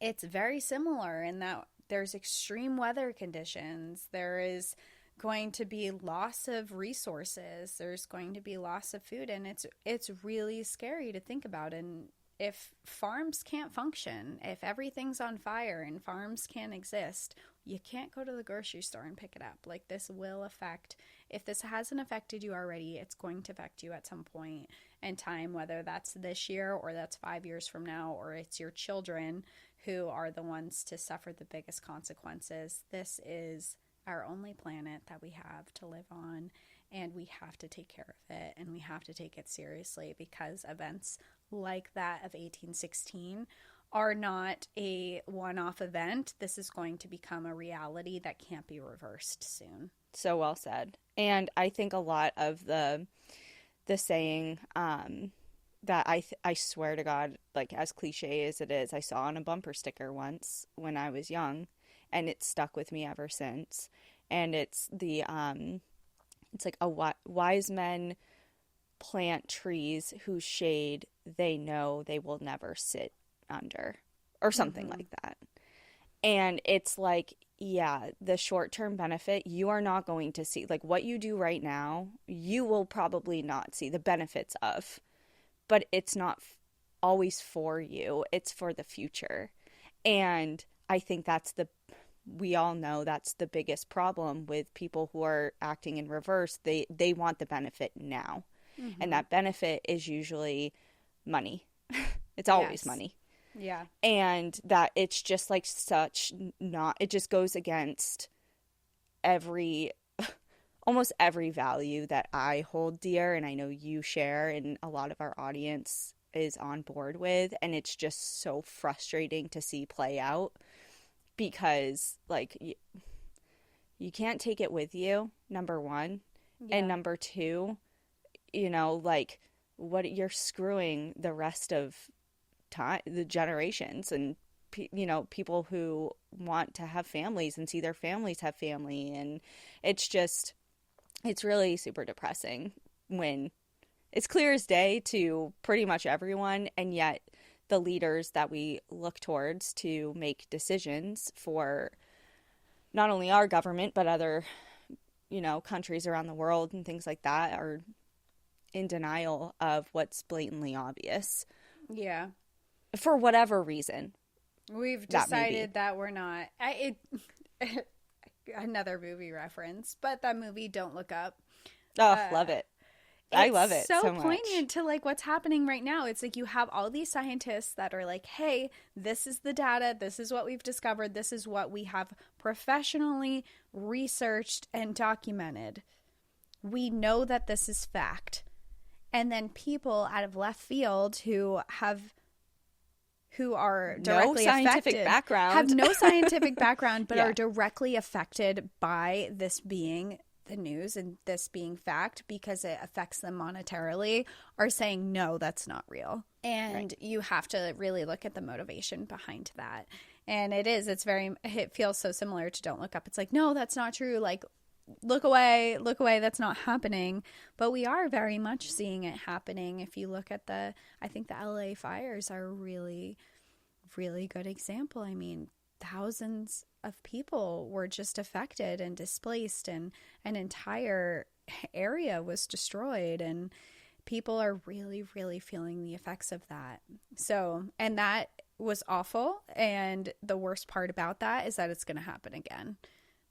it's very similar in that there's extreme weather conditions, there is going to be loss of resources, there's going to be loss of food, and it's really scary to think about. And if farms can't function, if everything's on fire and farms can't exist, you can't go to the grocery store and pick it up. Like, this will affect, if this hasn't affected you already, it's going to affect you at some point in time, whether that's this year or that's 5 years from now, or it's your children who are the ones to suffer the biggest consequences. This is our only planet that we have to live on, and we have to take care of it, and we have to take it seriously, because events like that of 1816 are not a one-off event. This is going to become a reality that can't be reversed soon. So well said. And I think a lot of the saying that I swear to God, like, as cliche as it is, I saw on a bumper sticker once when I was young, and it's stuck with me ever since. And it's the it's like, wise men plant trees whose shade they know they will never sit under, or something like that. And it's like, yeah, the short-term benefit, you are not going to see. Like, what you do right now, you will probably not see the benefits of, but it's not always for you, it's for the future. And I think we all know that's the biggest problem with people who are acting in reverse. They want the benefit now. And that benefit is usually money. It's always money. Yeah. And that it's just like it just goes against almost every value that I hold dear, and I know you share, and a lot of our audience is on board with. And it's just so frustrating to see play out, because like you can't take it with you, number one. And number two, you know, like, what, you're screwing the rest of time, the generations, and you know, people who want to have families and see their families have family. And it's really super depressing when it's clear as day to pretty much everyone, and yet the leaders that we look towards to make decisions for not only our government but other, you know, countries around the world and things like that are in denial of what's blatantly obvious. Yeah. For whatever reason. We've decided that we're not. Another movie reference, but that movie Don't Look Up. Oh, love it. I love it so much. Poignant to like what's happening right now. It's like you have all these scientists that are like, hey, this is the data, this is what we've discovered, this is what we have professionally researched and documented. We know that this is fact. And then people out of left field who are directly no scientific affected, background. have no scientific background, but Yeah. are directly affected by this being the news and this being fact because it affects them monetarily, are saying, no, that's not real. And right. You have to really look at the motivation behind that. And it feels so similar to Don't Look Up. It's like, no, that's not true. Like, look away, that's not happening. But we are very much seeing it happening. If you look at I think the LA fires are a really, really good example. I mean, thousands of people were just affected and displaced, and an entire area was destroyed, and people are really, really feeling the effects of that. So, and that was awful. And the worst part about that is that it's going to happen again.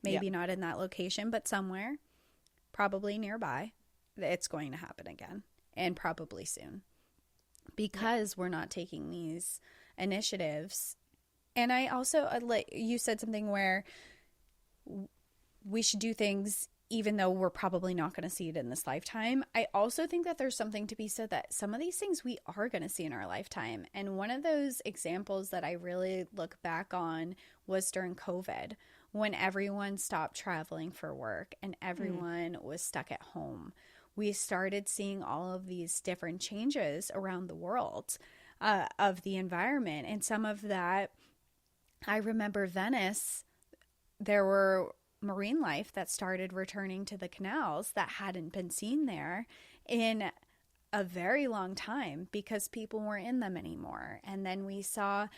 Maybe not in that location, but somewhere, probably nearby, it's going to happen again, and probably soon, because we're not taking these initiatives. And I also, you said something where we should do things even though we're probably not going to see it in this lifetime. I also think that there's something to be said that some of these things we are going to see in our lifetime. And one of those examples that I really look back on was during COVID, when everyone stopped traveling for work and everyone was stuck at home. We started seeing all of these different changes around the world of the environment. And some of that, I remember Venice, there were marine life that started returning to the canals that hadn't been seen there in a very long time because people weren't in them anymore. And then we saw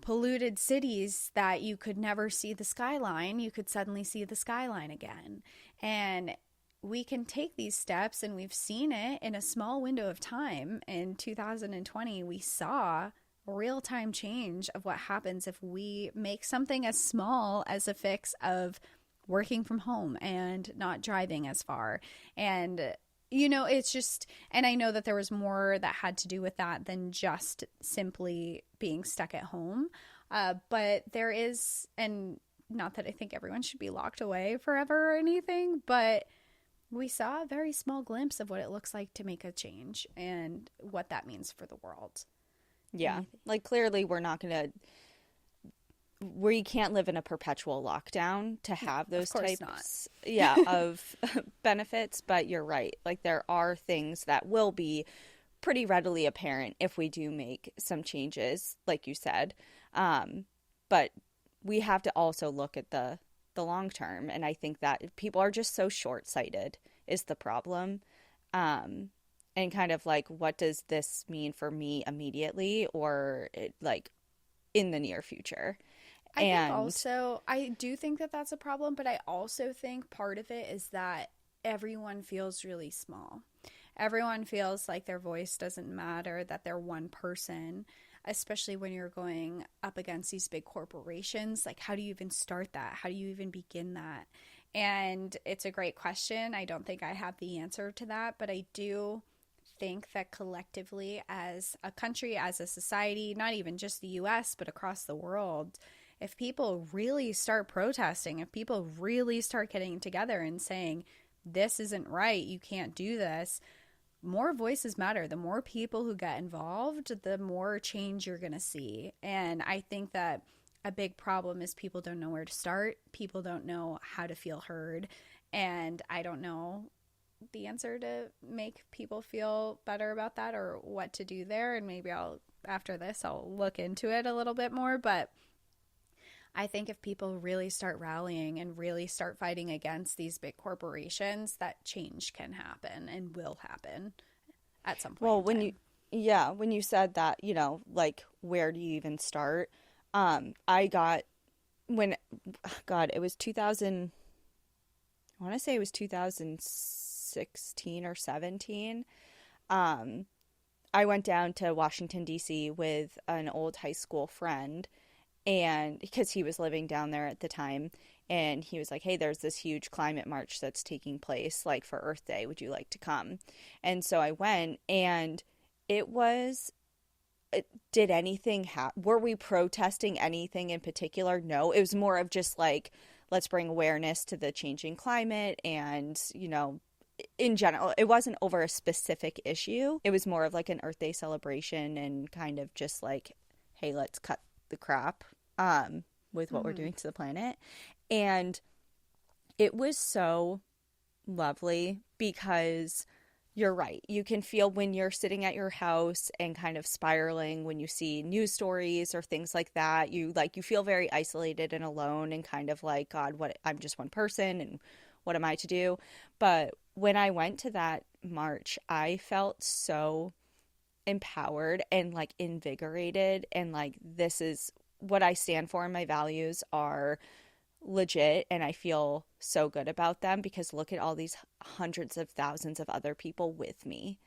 polluted cities that you could never see the skyline. You could suddenly see the skyline again. And we can take these steps, and we've seen it in a small window of time. In 2020, we saw real-time change of what happens if we make something as small as a fix of working from home and not driving as far. And, it's just, and I know that there was more that had to do with that than just simply being stuck at home. But there is, and not that I think everyone should be locked away forever or anything, but we saw a very small glimpse of what it looks like to make a change and what that means for the world. Yeah. Like, clearly we can't live in a perpetual lockdown to have those types of benefits. But you're right. Like, there are things that will be pretty readily apparent if we do make some changes, like you said. But we have to also look at the long term. And I think that people are just so short-sighted is the problem. And kind of like, what does this mean for me immediately, or like in the near future? I do think that that's a problem, but I also think part of it is that everyone feels really small. Everyone feels like their voice doesn't matter, that they're one person, especially when you're going up against these big corporations. Like, how do you even start that? How do you even begin that? And it's a great question. I don't think I have the answer to that, but I do think that collectively, as a country, as a society, not even just the US, but across the world, if people really start protesting, if people really start getting together and saying, this isn't right, you can't do this, more voices matter. The more people who get involved, the more change you're going to see. And I think that a big problem is people don't know where to start. People don't know how to feel heard. And I don't know the answer to make people feel better about that or what to do there. And maybe after this, I'll look into it a little bit more. But I think if people really start rallying and really start fighting against these big corporations, that change can happen and will happen at some point. Well, when you said that, like, where do you even start? It was 2000, I want to say it was 2016 or 17. I went down to Washington, D.C. with an old high school friend, and because he was living down there at the time, and he was like, hey, there's this huge climate march that's taking place, like, for Earth Day. Would you like to come? And so I went, and did anything were we protesting anything in particular? No. It was more of just like, let's bring awareness to the changing climate, and, you know, in general, it wasn't over a specific issue. It was more of like an Earth Day celebration, and kind of just like, hey, let's cut the crap with what we're doing to the planet. And it was so lovely, because you're right. You can feel when you're sitting at your house and kind of spiraling when you see news stories or things like that. You feel very isolated and alone, and kind of like, God, what, I'm just one person, and what am I to do? But when I went to that march, I felt so empowered and like invigorated, and like, this is what I stand for, and my values are legit, and I feel so good about them, because look at all these hundreds of thousands of other people with me.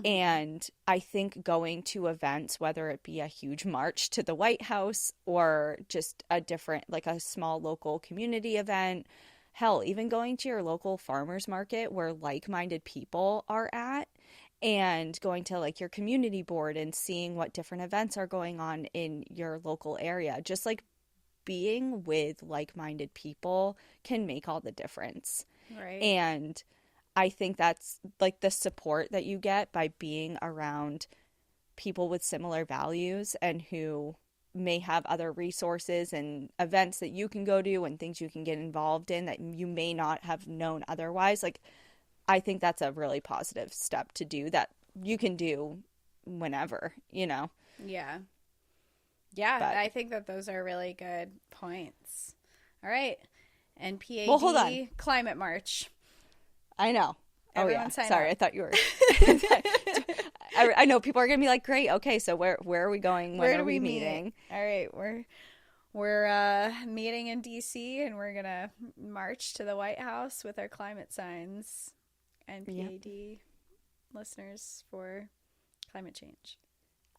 And I think going to events, whether it be a huge march to the White House or just a different, like a small local community event, hell, even going to your local farmers market where like-minded people are at, and going to like your community board and seeing what different events are going on in your local area, just like being with like-minded people can make all the difference. Right. And I think that's like the support that you get by being around people with similar values, and who may have other resources and events that you can go to and things you can get involved in that you may not have known otherwise. Like, I think that's a really positive step to do, that you can do whenever, you know? Yeah. Yeah, But I think that those are really good points. All right. NPAD Well, hold on. Climate March. I know. Everyone oh, yeah. sign Sorry, up. I thought you were. I know people are going to be like, great, okay, so where are we going? When are we meeting? All right, we're meeting in DC, and we're going to march to the White House with our climate signs. NPAD listeners for climate change.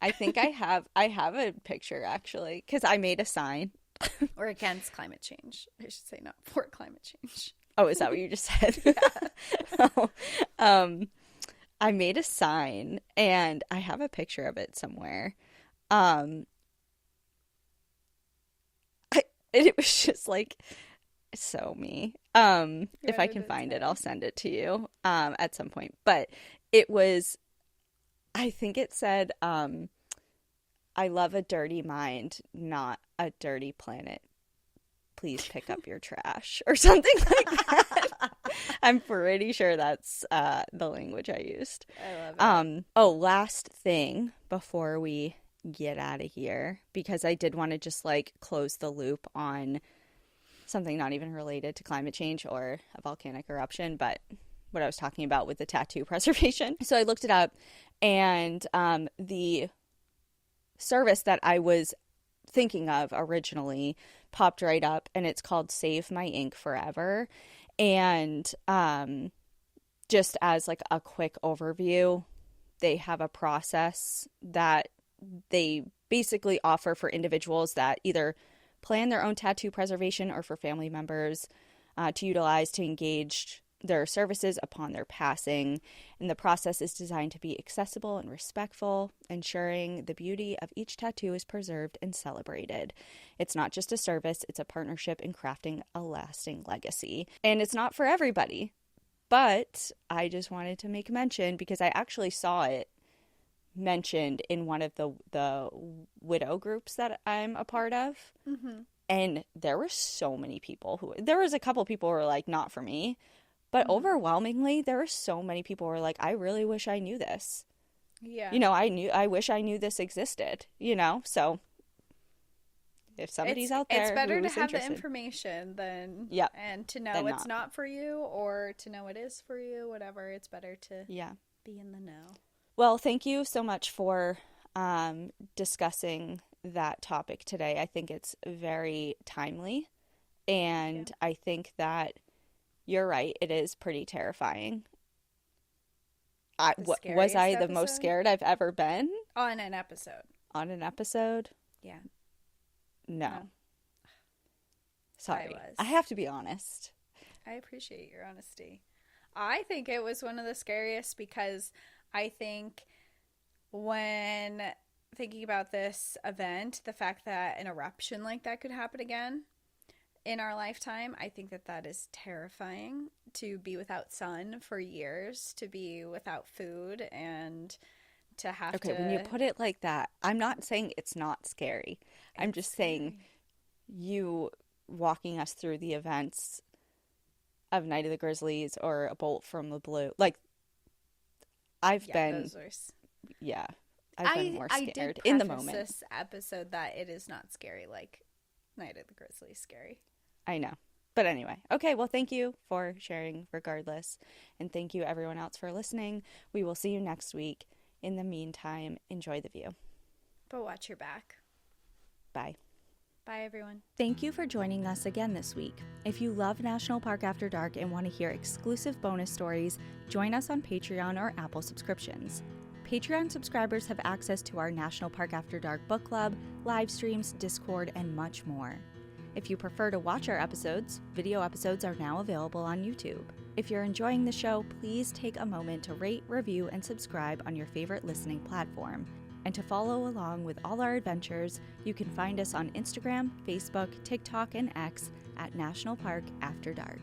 I think I have a picture, actually, because I made a sign. Or against climate change. I should say, not for climate change. Oh, is that what you just said? I made a sign, and I have a picture of it somewhere. It was just like so me. If I can find it, I'll send it to you at some point. But it was, I think it said, I love a dirty mind, not a dirty planet. Please pick up your trash, or something like that. I'm pretty sure that's the language I used. I love it. Last thing before we get out of here, because I did want to just like close the loop on something not even related to climate change or a volcanic eruption, but what I was talking about with the tattoo preservation. So I looked it up, and the service that I was thinking of originally popped right up, and it's called Save My Ink Forever. And just as like a quick overview, they have a process that they basically offer for individuals that either plan their own tattoo preservation, or for family members to utilize to engage their services upon their passing. And the process is designed to be accessible and respectful, ensuring the beauty of each tattoo is preserved and celebrated. It's not just a service, it's a partnership in crafting a lasting legacy. And it's not for everybody, but I just wanted to make mention, because I actually saw it mentioned in one of the widow groups that I'm a part of. Mm-hmm. And there were so many people there was a couple people who were like, not for me. But overwhelmingly, there were so many people who were like, I really wish I knew this. Yeah. You know, I wish I knew this existed, you know? So if somebody's out there, it's better to have interested, the information than, yeah, and to know it's not for you, or to know it is for you, whatever. It's better to be in the know. Well, thank you so much for discussing that topic today. I think it's very timely, and I think that you're right. It is pretty terrifying. Was I the most scared I've ever been? On an episode. On an episode? Yeah. No. No. Sorry. was. I have to be honest. I appreciate your honesty. I think it was one of the scariest because I think when thinking about this event, the fact that an eruption like that could happen again in our lifetime, I think that that is terrifying, to be without sun for years, to be without food, and to have to... Okay, when you put it like that, I'm not saying it's not scary. I'm just saying you walking us through the events of Night of the Grizzlies or A Bolt from the Blue. Like, I've been more scared in the moment. This episode that it is not scary like Night of the Grizzlies scary. I know. But anyway, okay, well, thank you for sharing regardless. And thank you everyone else for listening. We will see you next week. In the meantime, enjoy the view. But watch your back. Bye. Bye, everyone. Thank you for joining us again this week. If you love National Park After Dark and want to hear exclusive bonus stories, join us on Patreon or Apple subscriptions. Patreon subscribers have access to our National Park After Dark book club, live streams, Discord, and much more. If you prefer to watch our episodes, video episodes are now available on YouTube. If you're enjoying the show, please take a moment to rate, review, and subscribe on your favorite listening platform. And to follow along with all our adventures, you can find us on Instagram, Facebook, TikTok, and X at National Park After Dark.